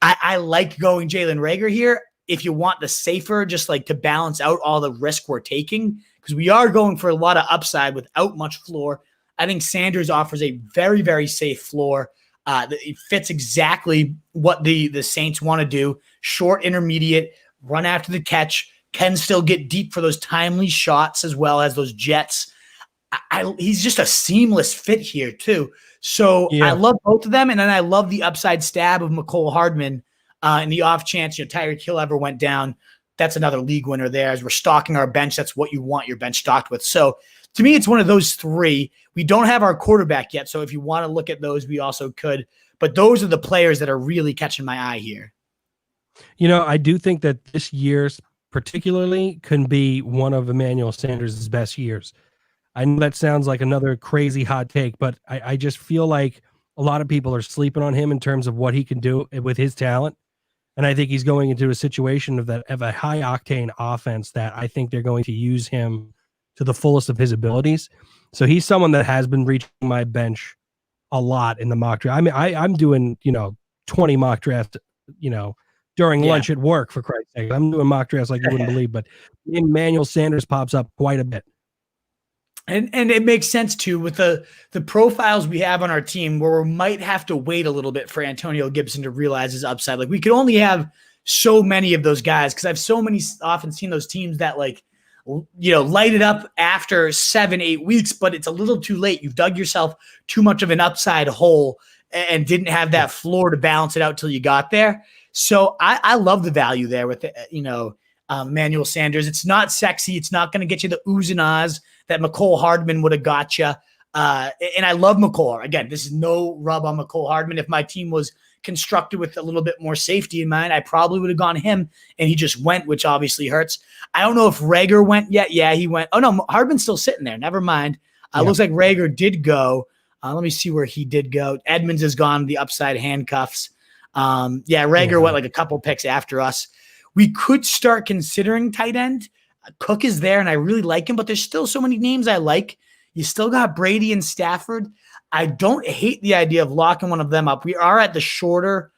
I like going Jalen Reagor here if you want the safer, just like to balance out all the risk we're taking, because we are going for a lot of upside without much floor. I think Sanders offers a very, very safe floor. It fits exactly what the Saints want to do. Short, intermediate, run after the catch, can still get deep for those timely shots as well as those jets. He's just a seamless fit here too. So I love both of them. And then I love the upside stab of McCole Hardman in the off chance Tyreek Hill ever went down. That's another league winner there. As we're stocking our bench, that's what you want your bench stocked with. So to me, it's one of those 3. We don't have our quarterback yet. So if you want to look at those, we also could. But those are the players that are really catching my eye here. I do think that this year's particularly can be one of Emmanuel Sanders' best years. I know that sounds like another crazy hot take, but I just feel like a lot of people are sleeping on him in terms of what he can do with his talent. And I think he's going into a situation of a high octane offense that I think they're going to use him to the fullest of his abilities. So he's someone that has been reaching my bench a lot in the mock draft. I mean, I'm doing, 20 mock drafts, during lunch at work, for Christ's sake. I'm doing mock drafts like you wouldn't believe, but Emmanuel Sanders pops up quite a bit. And it makes sense too with the profiles we have on our team where we might have to wait a little bit for Antonio Gibson to realize his upside. Like we could only have so many of those guys because I've often seen those teams that light it up after 7-8 weeks, but it's a little too late. You've dug yourself too much of an upside hole and didn't have that floor to balance it out till you got there. So I love the value there with Emmanuel Sanders. It's not sexy. It's not going to get you the oohs and ahs that McCole Hardman would have got you. And I love McCole. Again, this is no rub on McCole Hardman. If my team was constructed with a little bit more safety in mind, I probably would have gone him, and he just went, which obviously hurts. I don't know if Rager went yet. Yeah, he went. Oh, no, Hardman's still sitting there. Never mind. Looks like Rager did go. Let me see where he did go. Edmonds has gone the upside handcuffs. Rager went like a couple picks after us. We could start considering tight end. Cook is there, and I really like him, but there's still so many names I like. You still got Brady and Stafford. I don't hate the idea of locking one of them up. We are at the shorter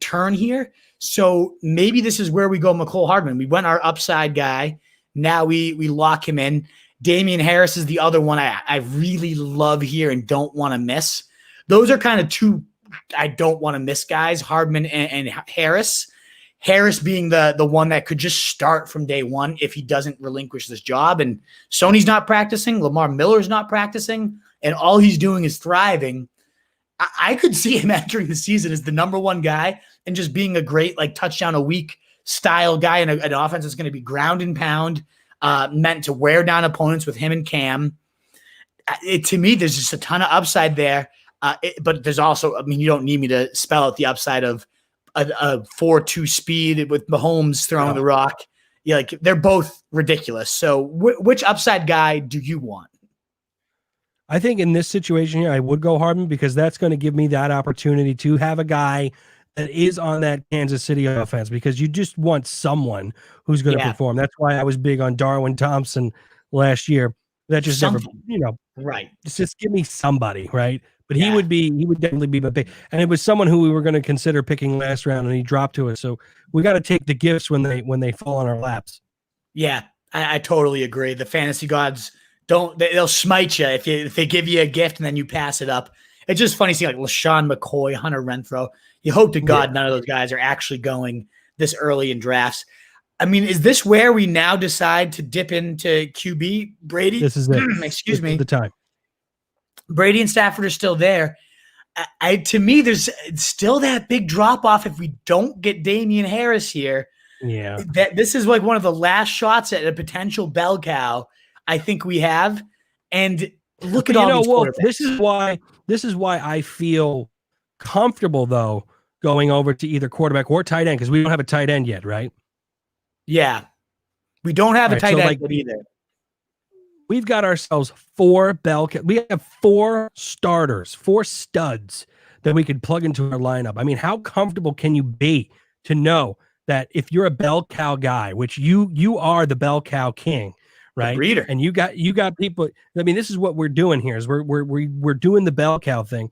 turn here, so maybe this is where we go McCole Hardman. We went our upside guy. Now we lock him in. Damien Harris is the other one I really love here and don't want to miss. Those are kind of two I don't want to miss guys, Hardman and Harris. Harris being the one that could just start from day one if he doesn't relinquish this job. And Sony's not practicing. Lamar Miller's not practicing. And all he's doing is thriving. I could see him entering the season as the number one guy and just being a great touchdown a week style guy in an offense that's going to be ground and pound, meant to wear down opponents with him and Cam. To me, there's just a ton of upside there. But there's also, you don't need me to spell out the upside of a 4.2 speed with Mahomes throwing the rock. They're both ridiculous. So which upside guy do you want? I think in this situation here, I would go Hardman because that's going to give me that opportunity to have a guy that is on that Kansas City offense because you just want someone who's going to perform. That's why I was big on Darwin Thompson last year. That just never, right. Just give me somebody, right? But he would definitely be my big, and it was someone who we were going to consider picking last round, and he dropped to us. So we got to take the gifts when they fall on our laps. Yeah, I totally agree. The fantasy gods they'll smite you if they give you a gift and then you pass it up. It's just funny seeing LaShawn McCoy, Hunter Renfrow. You hope to God none of those guys are actually going this early in drafts. Is this where we now decide to dip into QB, Brady? This is it. Excuse me. The time. Brady and Stafford are still there. To me, there's still that big drop off if we don't get Damien Harris here. Yeah, this is one of the last shots at a potential bell cow I think we have. And look at all these quarterbacks. This is why I feel comfortable though going over to either quarterback or tight end because we don't have a tight end yet, right? Yeah, we don't have a tight end either. We've got ourselves we have 4 starters, 4 studs that we could plug into our lineup. How comfortable can you be to know that if you're a bell cow guy, which you are the bell cow king, right? The breeder. And you got people. This is what we're doing here is we're doing the bell cow thing.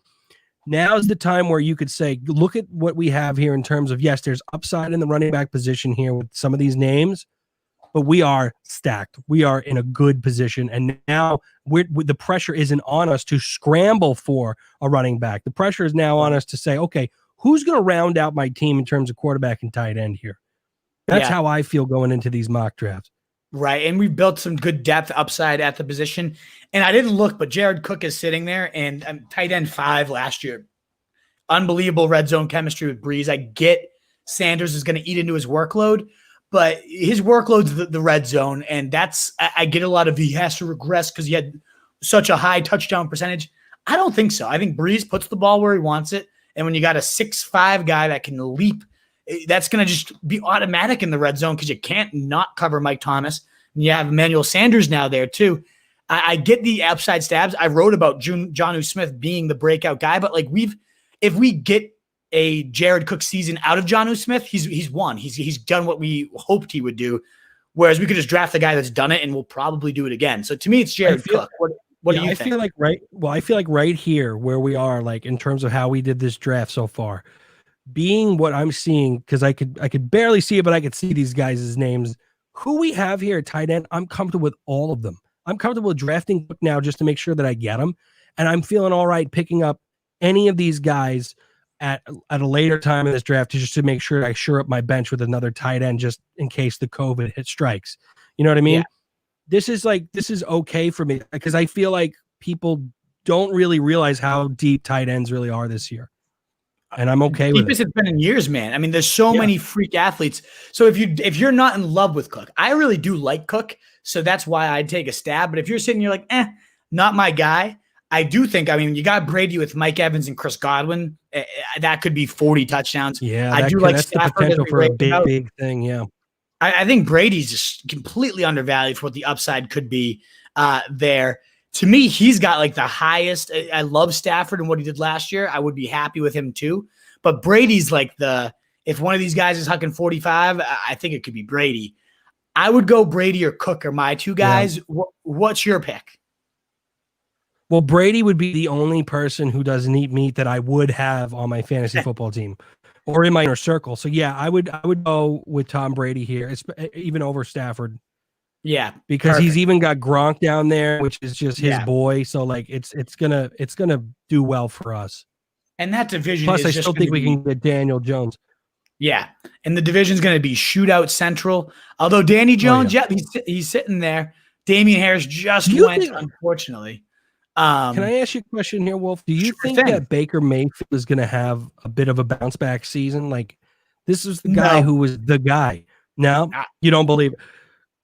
Now's the time where you could say, look at what we have here in terms of, yes, there's upside in the running back position here with some of these names, but we are stacked. We are in a good position. And now the pressure isn't on us to scramble for a running back. The pressure is now on us to say, okay, who's going to round out my team in terms of quarterback and tight end here? That's how I feel going into these mock drafts. Right. And we've built some good depth upside at the position. And I didn't look, but Jared Cook is sitting there and tight end 5 last year. Unbelievable red zone chemistry with Breeze. I get Sanders is going to eat into his workload, but his workload's the red zone. And I get a lot of he has to regress because he had such a high touchdown percentage. I don't think so. I think Breeze puts the ball where he wants it. And when you got a 6'5" guy that can leap, that's going to just be automatic in the red zone because you can't not cover Mike Thomas. And you have Emmanuel Sanders now there too. I get the upside stabs. I wrote about Jonnu Smith being the breakout guy, but like if we get a Jared Cook season out of Jonnu Smith, he's won. He's done what we hoped he would do. Whereas we could just draft the guy that's done it, and we'll probably do it again. So to me, it's Jared Cook. What do you think? I feel like right here where we are, like in terms of how we did this draft so far, being what I'm seeing, because I could barely see it, but I could see these guys' names. Who we have here at tight end, I'm comfortable with all of them. I'm comfortable with drafting Cook now just to make sure that I get them, and I'm feeling all right picking up any of these guys at a later time in this draft just to make sure I shore up my bench with another tight end just in case the COVID hit strikes. You know what I mean? Yeah. This is okay for me because I feel like people don't really realize how deep tight ends really are this year. And I'm okay with it. It's been in years, man. I mean, there's so many freak athletes. So if you're not in love with Cook, I really do like Cook. So that's why I'd take a stab. But if you're sitting, you're like, not my guy. I do think, I mean, you got Brady with Mike Evans and Chris Godwin. That could be 40 touchdowns. Yeah, I do like that's Stafford, the potential for a big thing. Yeah. I think Brady's just completely undervalued for what the upside could be there. To me, he's got like the highest. I love Stafford and what he did last year. I would be happy with him too. But Brady's like if one of these guys is hucking 45, I think it could be Brady. I would go Brady or Cook are my two guys. Yeah. What's your pick? Well, Brady would be the only person who doesn't eat meat that I would have on my fantasy football team or in my inner circle. So yeah, I would go with Tom Brady here, it's even over Stafford. Yeah, because he's even got Gronk down there, which is just his boy. So like it's gonna do well for us. And that division. Plus, I still think we can get Daniel Jones. Yeah, and the division's going to be shootout central. Although Danny Jones, he's sitting there. Damien Harris just went, unfortunately. Can I ask you a question here, Wolf? Do you think that Baker Mayfield is going to have a bit of a bounce back season? Like this is the guy who was the guy. No, you don't believe it.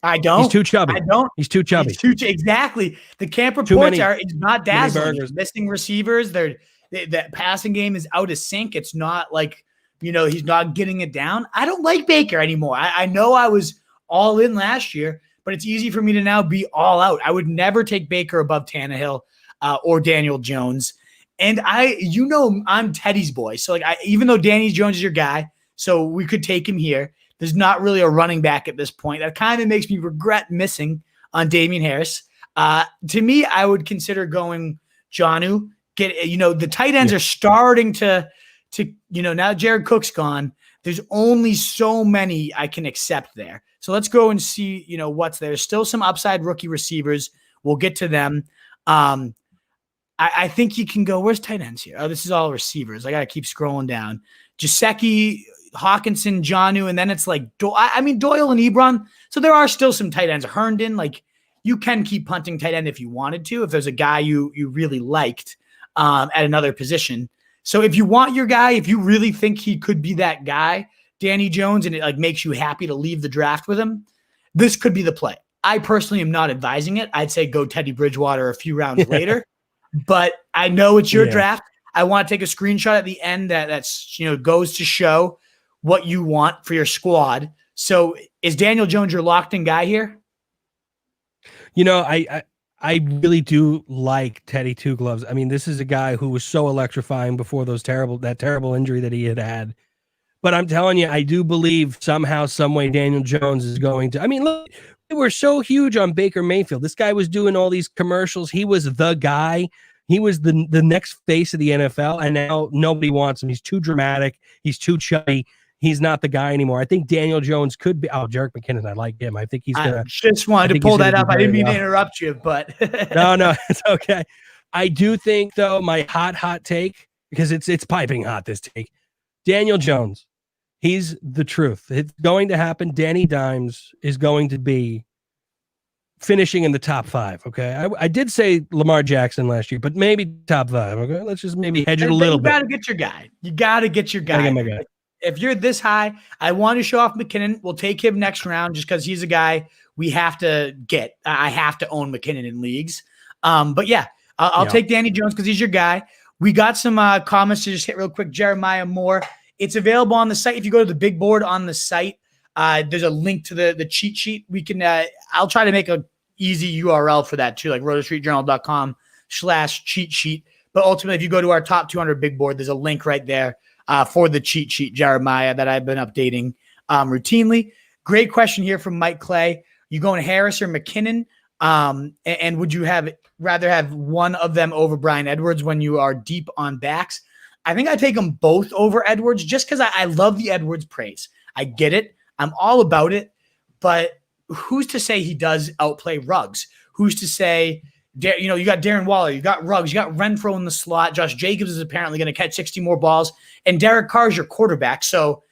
I don't. He's too chubby. I don't. He's too chubby. Exactly. The camp reports it's not dazzling. He's missing receivers. That passing game is out of sync. It's not like, he's not getting it down. I don't like Baker anymore. I know I was all in last year, but it's easy for me to now be all out. I would never take Baker above Tannehill or Daniel Jones. And I'm Teddy's boy. So like even though Danny Jones is your guy, so we could take him here. There's not really a running back at this point. That kind of makes me regret missing on Damien Harris. To me, I would consider going Jonnu. The tight ends are starting to now Jared Cook's gone. There's only so many I can accept there. So let's go and see, what's there. There's still some upside rookie receivers. We'll get to them. I think you can go, where's tight ends here? Oh, this is all receivers. I got to keep scrolling down. Gesicki, Hawkinson, Jonnu, and then it's like Doyle and Ebron. So there are still some tight ends. Herndon, like you can keep punting tight end if you wanted to, if there's a guy you really liked at another position. So if you want your guy, if you really think he could be that guy, Danny Jones, and it like makes you happy to leave the draft with him, this could be the play. I personally am not advising it. I'd say go Teddy Bridgewater a few rounds later, but I know it's your draft. I want to take a screenshot at the end that's goes to show what you want for your squad. So is Daniel Jones your locked in guy here? I really do like Teddy Two Gloves. I mean, this is a guy who was so electrifying before that terrible injury that he had. But I'm telling you, I do believe somehow, some way Daniel Jones is going to. I mean, look, we were so huge on Baker Mayfield. This guy was doing all these commercials. He was the guy. He was the next face of the NFL, and now nobody wants him. He's too dramatic. He's too chubby. He's not the guy anymore. I think Daniel Jones could be. Oh, Jerick McKinnon, I like him. I think he's gonna. I just wanted to pull that up. I didn't mean to interrupt you, but no, it's okay. I do think though, my hot take, because it's piping hot. This take, Daniel Jones, he's the truth. It's going to happen. Danny Dimes is going to be finishing in the top 5. Okay, I did say Lamar Jackson last year, but maybe top 5. Okay, let's just maybe hedge it a little bit. You got to get your guy. You got to get your guy. Get my guy. If you're this high, I want to show off McKinnon. We'll take him next round just because he's a guy we have to get. I have to own McKinnon in leagues. But yeah, I'll take Danny Jones because he's your guy. We got some comments to just hit real quick. Jeremiah Moore. It's available on the site. If you go to the big board on the site, there's a link to the cheat sheet. We can. I'll try to make a easy URL for that too, like rotostreetjournal.com/cheat sheet. But ultimately, if you go to our top 200 big board, there's a link right there for the cheat sheet, Jeremiah, that I've been updating routinely. Great question here from Mike Clay. You going Harris or McKinnon? And would you rather have one of them over Bryan Edwards when you are deep on backs? I think I take them both over Edwards just because I love the Edwards praise. I get it. I'm all about it. But who's to say he does outplay Ruggs? Who's to say, you got Darren Waller, you got Ruggs, you got Renfro in the slot. Josh Jacobs is apparently going to catch 60 more balls. And Derek Carr is your quarterback. So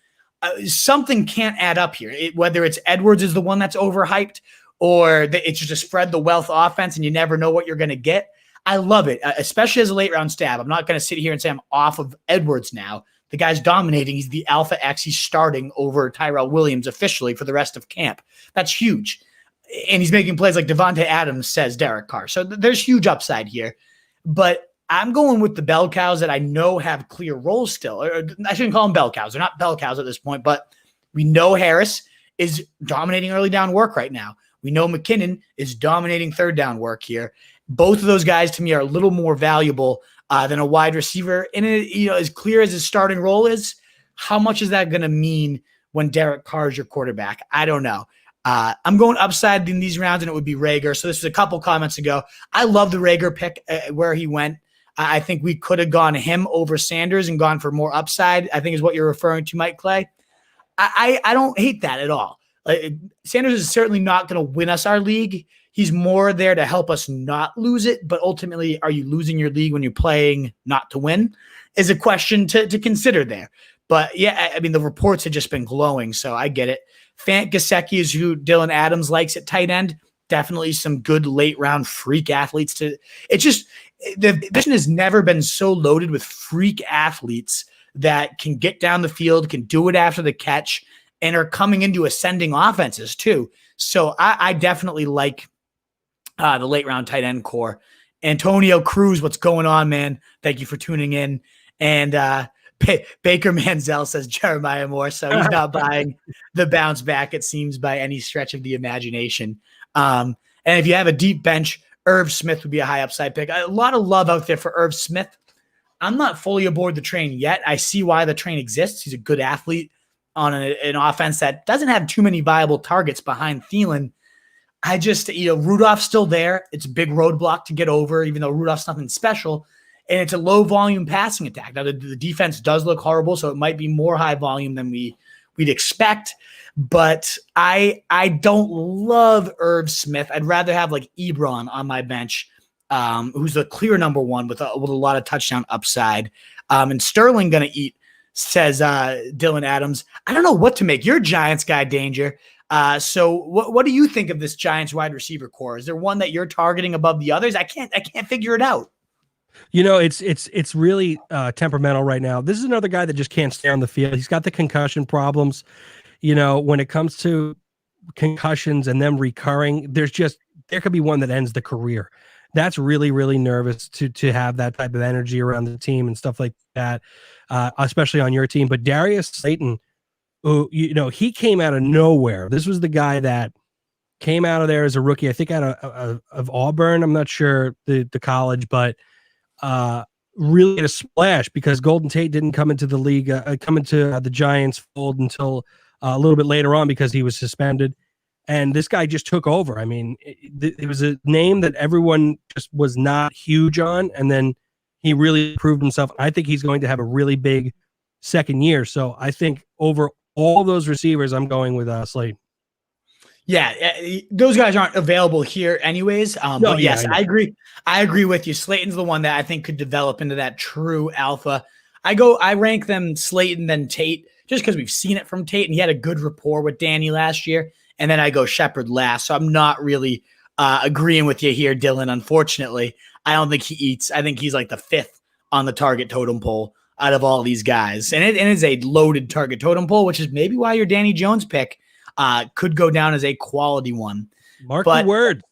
something can't add up here. Whether it's Edwards is the one that's overhyped or it's just a spread the wealth offense and you never know what you're going to get. I love it, especially as a late round stab. I'm not going to sit here and say I'm off of Edwards now. The guy's dominating. He's the alpha X. He's starting over Tyrell Williams officially for the rest of camp. That's huge. And he's making plays like Devontae Adams, says Derek Carr. So there's huge upside here. But I'm going with the bell cows that I know have clear roles still. Or I shouldn't call them bell cows. They're not bell cows at this point, but we know Harris is dominating early down work right now. We know McKinnon is dominating third down work here. Both of those guys to me are a little more valuable than a wide receiver. And as clear as his starting role is, how much is that going to mean when Derek Carr is your quarterback? I don't know. I'm going upside in these rounds, and it would be Rager. So this was a couple comments ago. I love the Rager pick where he went. I think we could have gone him over Sanders and gone for more upside, I think is what you're referring to, Mike Clay. I don't hate that at all. Sanders is certainly not going to win us our league. He's more there to help us not lose it. But ultimately, are you losing your league when you're playing not to win is a question to consider there. But yeah, I mean, the reports have just been glowing, so I get it. Fant Gesicki is who Dylan Adams likes at tight end. Definitely some good late round freak athletes. It's just the division has never been so loaded with freak athletes that can get down the field, can do it after the catch, and are coming into ascending offenses too. So I definitely like the late round tight end core. Antonio Cruz, what's going on, man? Thank you for tuning in. And Baker Manziel says Jeremiah Moore, so he's not buying the bounce back, it seems, by any stretch of the imagination. And if you have a deep bench, Irv Smith would be a high upside pick. A lot of love out there for Irv Smith. I'm not fully aboard the train yet. I see why the train exists. He's a good athlete on an offense that doesn't have too many viable targets behind Thielen. I just, Rudolph's still there. It's a big roadblock to get over, even though Rudolph's nothing special. And it's a low volume passing attack. Now the defense does look horrible, so it might be more high volume than we'd expect. But I don't love Irv Smith. I'd rather have like Ebron on my bench, who's the clear number one with a lot of touchdown upside. And Sterling gonna eat, says Dylan Adams. I don't know what to make. You're a Giants guy, Danger. So what do you think of this Giants wide receiver core? Is there one that you're targeting above the others? I can't figure it out. It's really temperamental right now. This is another guy that just can't stay on the field. He's got the concussion problems. When it comes to concussions and them recurring, there could be one that ends the career. That's really, really nervous to have that type of energy around the team and stuff like that, especially on your team. But Darius Slayton, who, he came out of nowhere. This was the guy that came out of there as a rookie, I think out of Auburn. I'm not sure the college, but really a splash because Golden Tate didn't come into the league, the Giants fold until a little bit later on because he was suspended. And this guy just took over. I mean, it was a name that everyone just was not huge on. And then he really proved himself. I think he's going to have a really big second year. So I think over all those receivers, I'm going with Slade. Yeah, those guys aren't available here anyways. But yes, I agree. I agree with you. Slayton's the one that I think could develop into that true alpha. I rank them Slayton, then Tate, just because we've seen it from Tate, and he had a good rapport with Danny last year. And then I go Shepard last. So I'm not really agreeing with you here, Dylan. Unfortunately, I don't think he eats. I think he's like the fifth on the target totem pole out of all these guys. And it is a loaded target totem pole, which is maybe why your Danny Jones pick could go down as a quality one. Mark the word.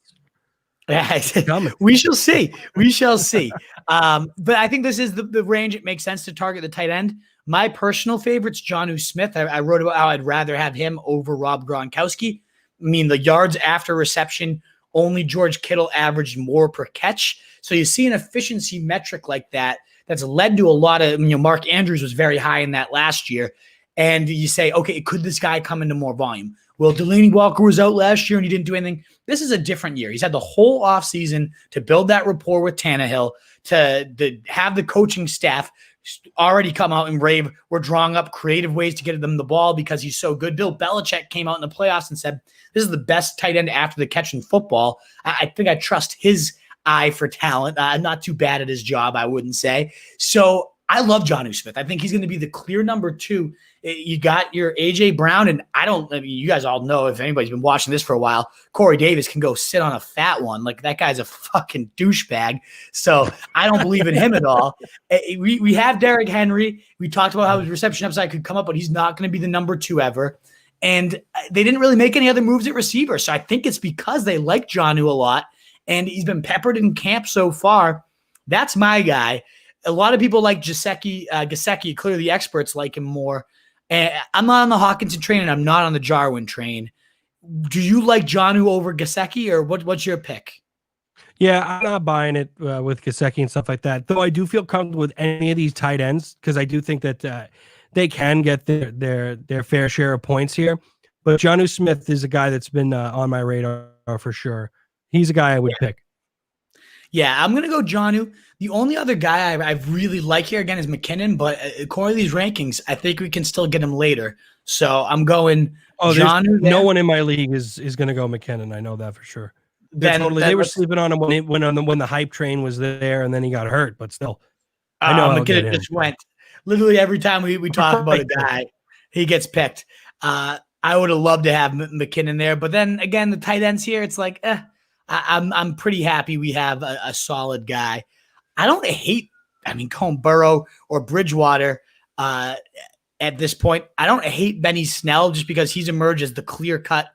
We shall see. We shall see. But I think this is the range. It makes sense to target the tight end. My personal favorite's Jonnu Smith. I wrote about how I'd rather have him over Rob Gronkowski. I mean, the yards after reception Only George Kittle averaged more per catch. So you see an efficiency metric like that that's led to a lot of, Mark Andrews was very high in that last year. And you say, okay, could this guy come into more volume? Well, Delaney Walker was out last year and he didn't do anything. This is a different year. He's had the whole offseason to build that rapport with Tannehill, to have the coaching staff already come out and rave. We're drawing up creative ways to get them the ball because he's so good. Bill Belichick came out in the playoffs and said, this is the best tight end after the catch in football. I think I trust his eye for talent. Not too bad at his job, I wouldn't say. So I love Jonnu Smith. I think he's going to be the clear number 2. You got your A.J. Brown, and you guys all know, if anybody's been watching this for a while, Corey Davis can go sit on a fat one. Like, that guy's a fucking douchebag. So I don't believe in him at all. We have Derrick Henry. We talked about how his reception upside could come up, but he's not going to be the number 2 ever. And they didn't really make any other moves at receiver. So I think it's because they like Jonnu a lot, and he's been peppered in camp so far. That's my guy. A lot of people like Gesicki. Clearly, the experts like him more. And I'm not on the Hawkinson train, and I'm not on the Jarwin train. Do you like Jonnu over Gesicki, or what's your pick? Yeah, I'm not buying it with Gesicki and stuff like that. Though I do feel comfortable with any of these tight ends because I do think that they can get their fair share of points here. But Jonnu Smith is a guy that's been on my radar for sure. He's a guy I would pick. Yeah, I'm going to go Jonnu. The only other guy I really like here, again, is McKinnon, but according to these rankings, I think we can still get him later. So I'm going Jonnu. No one in my league is going to go McKinnon. I know that for sure. They were sleeping on him when the hype train was there, and then he got hurt, but still. I know McKinnon just went. Literally every time we talk about a guy, he gets picked. I would have loved to have McKinnon there, but then again, the tight ends here, it's like, I'm pretty happy we have a solid guy. I don't hate, Cone Burrow or Bridgewater at this point. I don't hate Benny Snell just because he's emerged as the clear cut.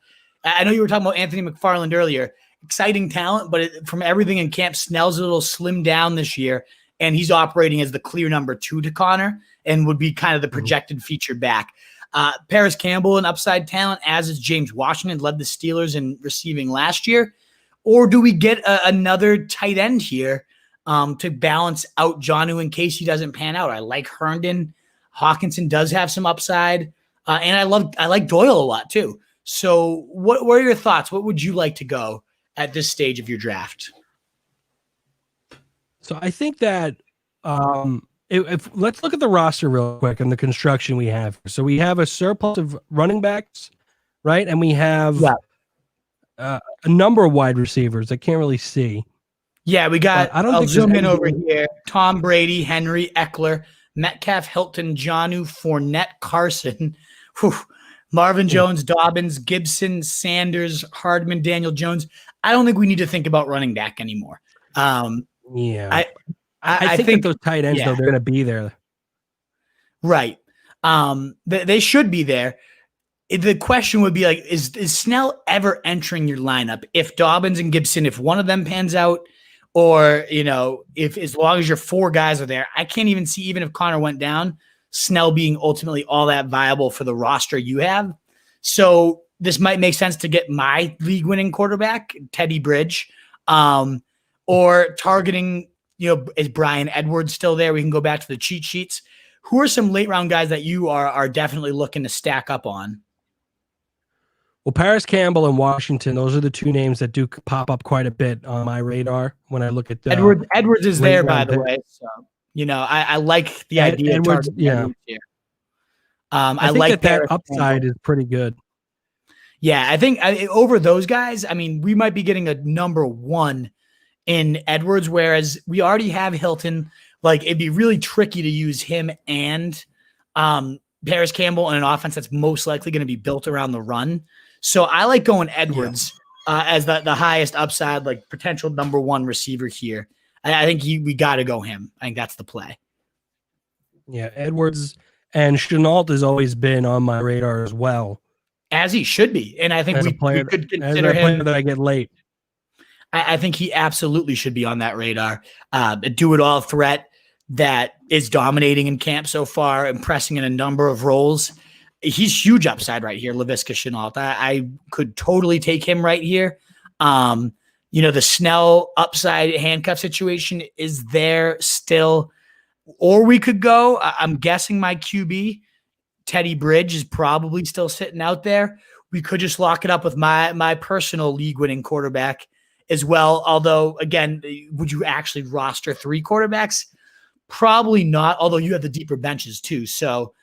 I know you were talking about Anthony McFarland earlier. Exciting talent, but from everything in camp, Snell's a little slimmed down this year, and he's operating as the clear number 2 to Connor and would be kind of the projected feature back. Paris Campbell, an upside talent, as is James Washington, led the Steelers in receiving last year. Or do we get another tight end here to balance out Jonnu in case he doesn't pan out? I like Herndon. Hawkinson does have some upside. And I like Doyle a lot too. So what are your thoughts? What would you like to go at this stage of your draft? So I think that if let's look at the roster real quick and the construction we have. So we have a surplus of running backs, right? And we have a number of wide receivers. I can't really see. Yeah, we got. I'll zoom in over here. Tom Brady, Henry, Eckler, Metcalf, Hilton, Jonnu, Fournette, Carson, Marvin Jones, Dobbins, Gibson, Sanders, Hardman, Daniel Jones. I don't think we need to think about running back anymore. I think that those tight ends, though, they're going to be there. Right. They should be there. The question would be like, is Snell ever entering your lineup? If Dobbins and Gibson, if one of them pans out, or, if as long as your 4 guys are there, I can't even see, even if Connor went down, Snell being ultimately all that viable for the roster you have. So this might make sense to get my league winning quarterback, Teddy Bridge, or targeting, is Brian Edwards still there? We can go back to the cheat sheets. Who are some late round guys that you are definitely looking to stack up on? Well, Paris Campbell and Washington, those are the 2 names that do pop up quite a bit on my radar when I look at Edwards is there, by the way. So, I like the idea Edwards, of Edwards here. I like that upside is pretty good. Yeah, I think over those guys, we might be getting a number 1 in Edwards, whereas we already have Hilton. Like, it'd be really tricky to use him and Paris Campbell in an offense that's most likely going to be built around the run. So I like going Edwards as the highest upside, like potential number 1 receiver here. I think we got to go him. I think that's the play. Yeah, Edwards and Chenault has always been on my radar as well. As he should be. And I think we could consider him that I get late. I think he absolutely should be on that radar. A do-it-all threat that is dominating in camp so far, impressing in a number of roles. He's huge upside right here, Laviska Shenault. I could totally take him right here. The Snell upside handcuff situation is there still. Or we could go, I'm guessing my QB, Teddy Bridge, is probably still sitting out there. We could just lock it up with my personal league-winning quarterback as well. Although, again, would you actually roster 3 quarterbacks? Probably not, although you have the deeper benches too. So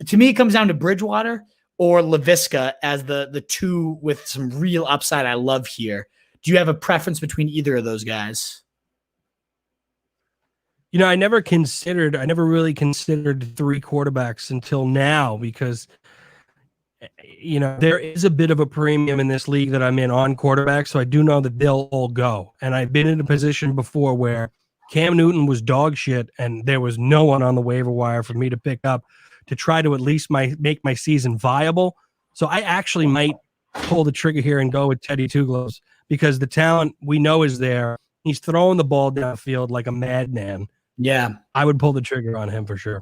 to me, it comes down to Bridgewater or LaVisca as the 2 with some real upside I love here. Do you have a preference between either of those guys? I never really considered 3 quarterbacks until now because, there is a bit of a premium in this league that I'm in on quarterbacks. So I do know that they'll all go. And I've been in a position before where Cam Newton was dog shit and there was no one on the waiver wire for me to pick up to try to at least make my season viable. So I actually might pull the trigger here and go with Teddy Two Gloves because the talent we know is there. He's throwing the ball downfield like a madman. Yeah. I would pull the trigger on him for sure.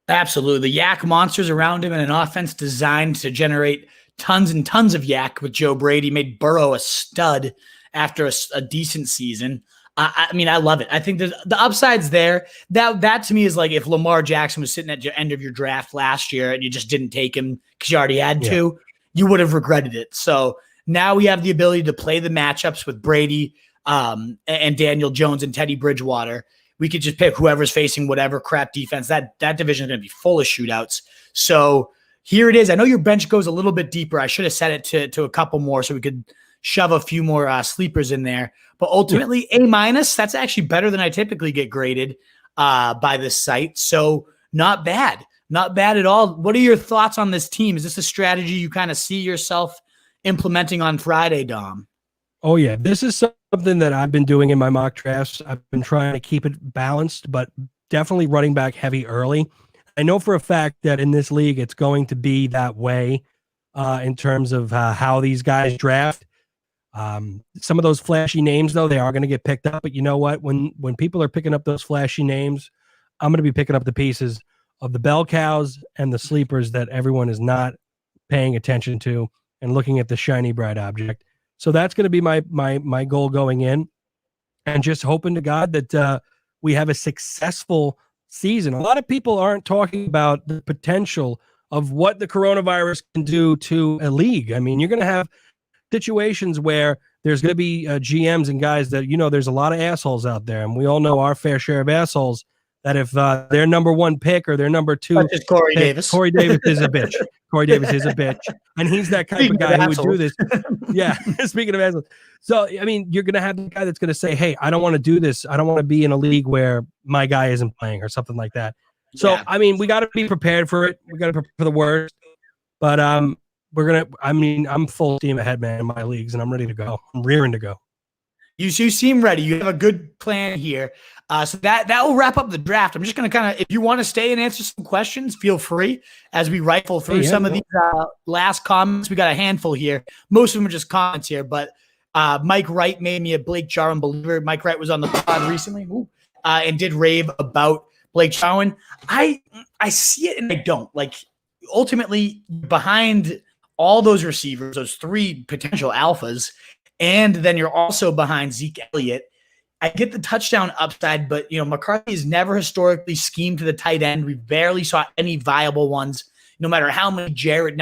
Absolutely. The yak monsters around him and an offense designed to generate tons and tons of yak with Joe Brady made Burrow a stud after a decent season. I mean, I love it. I think the upside's there. That to me is like if Lamar Jackson was sitting at the end of your draft last year and you just didn't take him because you already had to, you would have regretted it. So now we have the ability to play the matchups with Brady and Daniel Jones and Teddy Bridgewater. We could just pick whoever's facing whatever crap defense. That division is going to be full of shootouts. So here it is. I know your bench goes a little bit deeper. I should have set it to a couple more so we could shove a few more sleepers in there. But ultimately, A-, that's actually better than I typically get graded by this site. So not bad. Not bad at all. What are your thoughts on this team? Is this a strategy you kind of see yourself implementing on Friday, Dom? Oh, yeah. This is something that I've been doing in my mock drafts. I've been trying to keep it balanced, but definitely running back heavy early. I know for a fact that in this league, it's going to be that way in terms of how these guys draft. Some of those flashy names, though, they are going to get picked up. But you know what? When people are picking up those flashy names, I'm going to be picking up the pieces of the bell cows and the sleepers that everyone is not paying attention to and looking at the shiny bright object. So that's going to be my goal going in, and just hoping to God that we have a successful season. A lot of people aren't talking about the potential of what the coronavirus can do to a league. I mean, you're going to have situations where there's going to be GMs and guys that, there's a lot of assholes out there, and we all know our fair share of assholes that if their number 1 pick or their number 2 pick, Corey Davis. Corey Davis is a bitch. Corey Davis is a bitch. And he's that kind of guy who would do this. Yeah. Speaking of assholes. So, I mean, you're going to have the guy that's going to say, hey, I don't want to do this. I don't want to be in a league where my guy isn't playing or something like that. So, yeah. I mean, we got to be prepared for it. We got to prepare for the worst. But I'm full steam ahead, man, in my leagues, and I'm ready to go. I'm rearing to go. You seem ready. You have a good plan here. So that will wrap up the draft. I'm just going to kind of, if you want to stay and answer some questions, feel free as we rifle through some of these last comments. We got a handful here. Most of them are just comments here, but Mike Wright made me a Blake Jarwin believer. Mike Wright was on the pod recently and did rave about Blake Jarwin. I see it and I don't. Like, ultimately, behind all those receivers, those 3 potential alphas, and then you're also behind Zeke Elliott. I get the touchdown upside, but McCarthy has never historically schemed to the tight end. We barely saw any viable ones. No matter how many Jared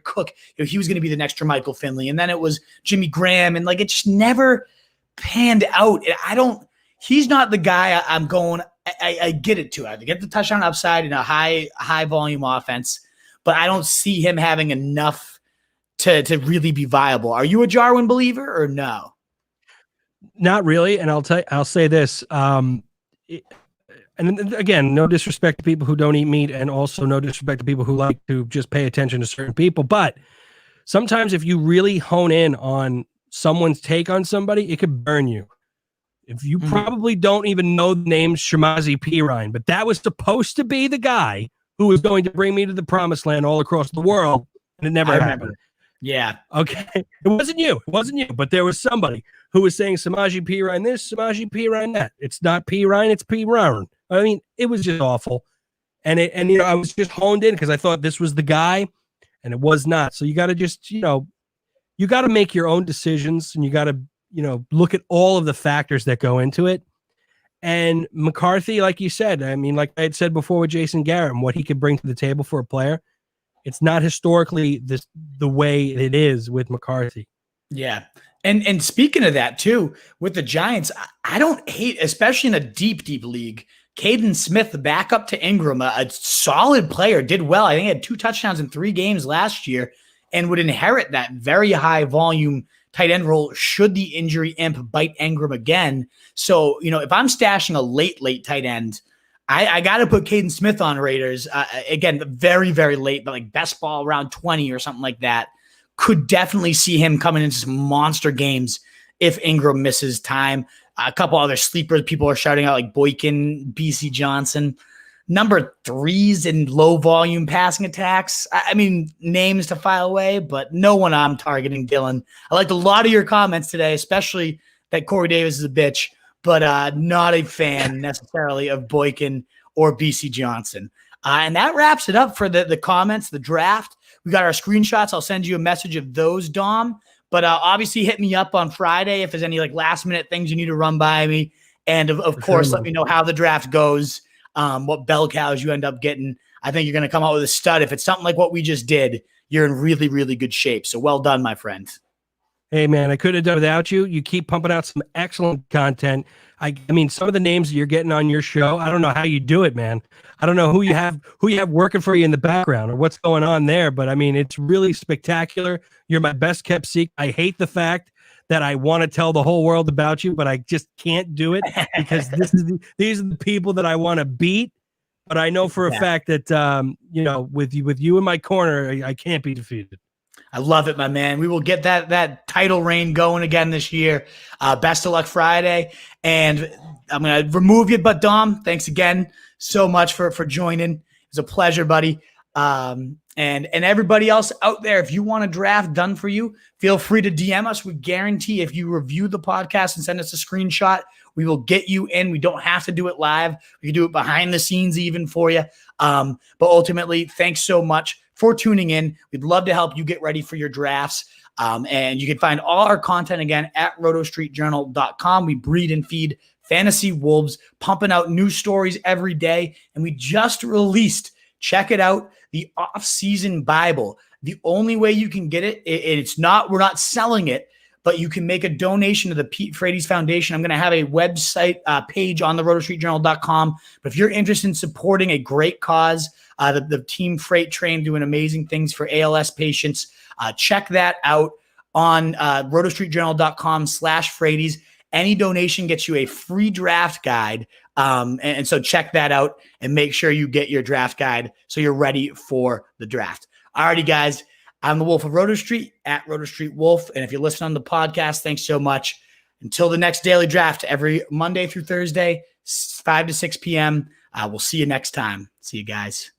Cook, he was going to be the next Jermichael Finley, and then it was Jimmy Graham, and it just never panned out. He's not the guy I'm going. I get it too. I get the touchdown upside in a high volume offense, but I don't see him having enough to really be viable. Are you a Jarwin believer or no? Not really, and I'll say this. And again, no disrespect to people who don't eat meat, and also no disrespect to people who like to just pay attention to certain people. But sometimes, if you really hone in on someone's take on somebody, it could burn you. If you probably don't even know the name Shemazi Pirine, but that was supposed to be the guy who was going to bring me to the promised land all across the world, and it never happened. Yeah. Okay. It wasn't you, but there was somebody who was saying Samaji Pirine this, Samaji Pirine that. It's not Pirine, it's Pirine. I mean, it was just awful. And I was just honed in because I thought this was the guy, and it was not. So you got to just, you got to make your own decisions, and you got to look at all of the factors that go into it. And McCarthy, like you said, I mean, like I had said before with Jason Garrett, and what he could bring to the table for a player, it's not historically the way it is with McCarthy. Yeah. And speaking of that too, with the Giants, I don't hate, especially in a deep league, Caden Smith, the backup to Ingram, a solid player, did well. I think he had 2 touchdowns in 3 games last year and would inherit that very high volume tight end role should the injury imp bite Ingram again. So, if I'm stashing a late tight end, I got to put Caden Smith on Raiders. Again, very, very late, but like best ball around 20 or something like that. Could definitely see him coming into some monster games if Ingram misses time. A couple other sleepers people are shouting out like Boykin, BC Johnson. Number 3s in low volume passing attacks. I mean, names to file away, but no one I'm targeting, Dylan. I liked a lot of your comments today, especially that Corey Davis is a bitch, but not a fan necessarily of Boykin or BC Johnson. And that wraps it up for the comments, the draft. We got our screenshots. I'll send you a message of those, Dom. But obviously hit me up on Friday if there's any like last minute things you need to run by me. And of course, let me know how the draft goes, what bell cows you end up getting. I think you're going to come out with a stud. If it's something like what we just did, you're in really, really good shape. So well done, my friend. Hey, man, I couldn't have done without you. You keep pumping out some excellent content. I mean, some of the names that you're getting on your show, I don't know how you do it, man. I don't know who you have working for you in the background or what's going on there, but I mean, it's really spectacular. You're my best kept secret. I hate the fact that I want to tell the whole world about you, but I just can't do it because these are the people that I want to beat. But I know for a fact that with you in my corner, I can't be defeated. I love it, my man. We will get that title reign going again this year. Best of luck Friday. And I'm going to remove you, but Dom, thanks again so much for joining. It was a pleasure, buddy. And everybody else out there, if you want a draft done for you, feel free to DM us. We guarantee if you review the podcast and send us a screenshot, we will get you in. We don't have to do it live. We can do it behind the scenes even for you. But ultimately, thanks so much for tuning in. We'd love to help you get ready for your drafts. And you can find all our content again at rotostreetjournal.com. We breed and feed fantasy wolves, pumping out new stories every day. And we just released, check it out, the off-season Bible. The only way you can get it, we're not selling it, but you can make a donation to the Pete Frates Foundation. I'm going to have a website page on the rotostreetjournal.com. But if you're interested in supporting a great cause, the Team Freight Train doing amazing things for ALS patients, check that out on rotostreetjournal.com/Frates. Any donation gets you a free draft guide. And so check that out and make sure you get your draft guide so you're ready for the draft. Alrighty, guys. I'm the Wolf of Roto Street at Roto Street Wolf. And if you're listening on the podcast, thanks so much. Until the next daily draft, every Monday through Thursday, 5 to 6 p.m. We'll see you next time. See you guys.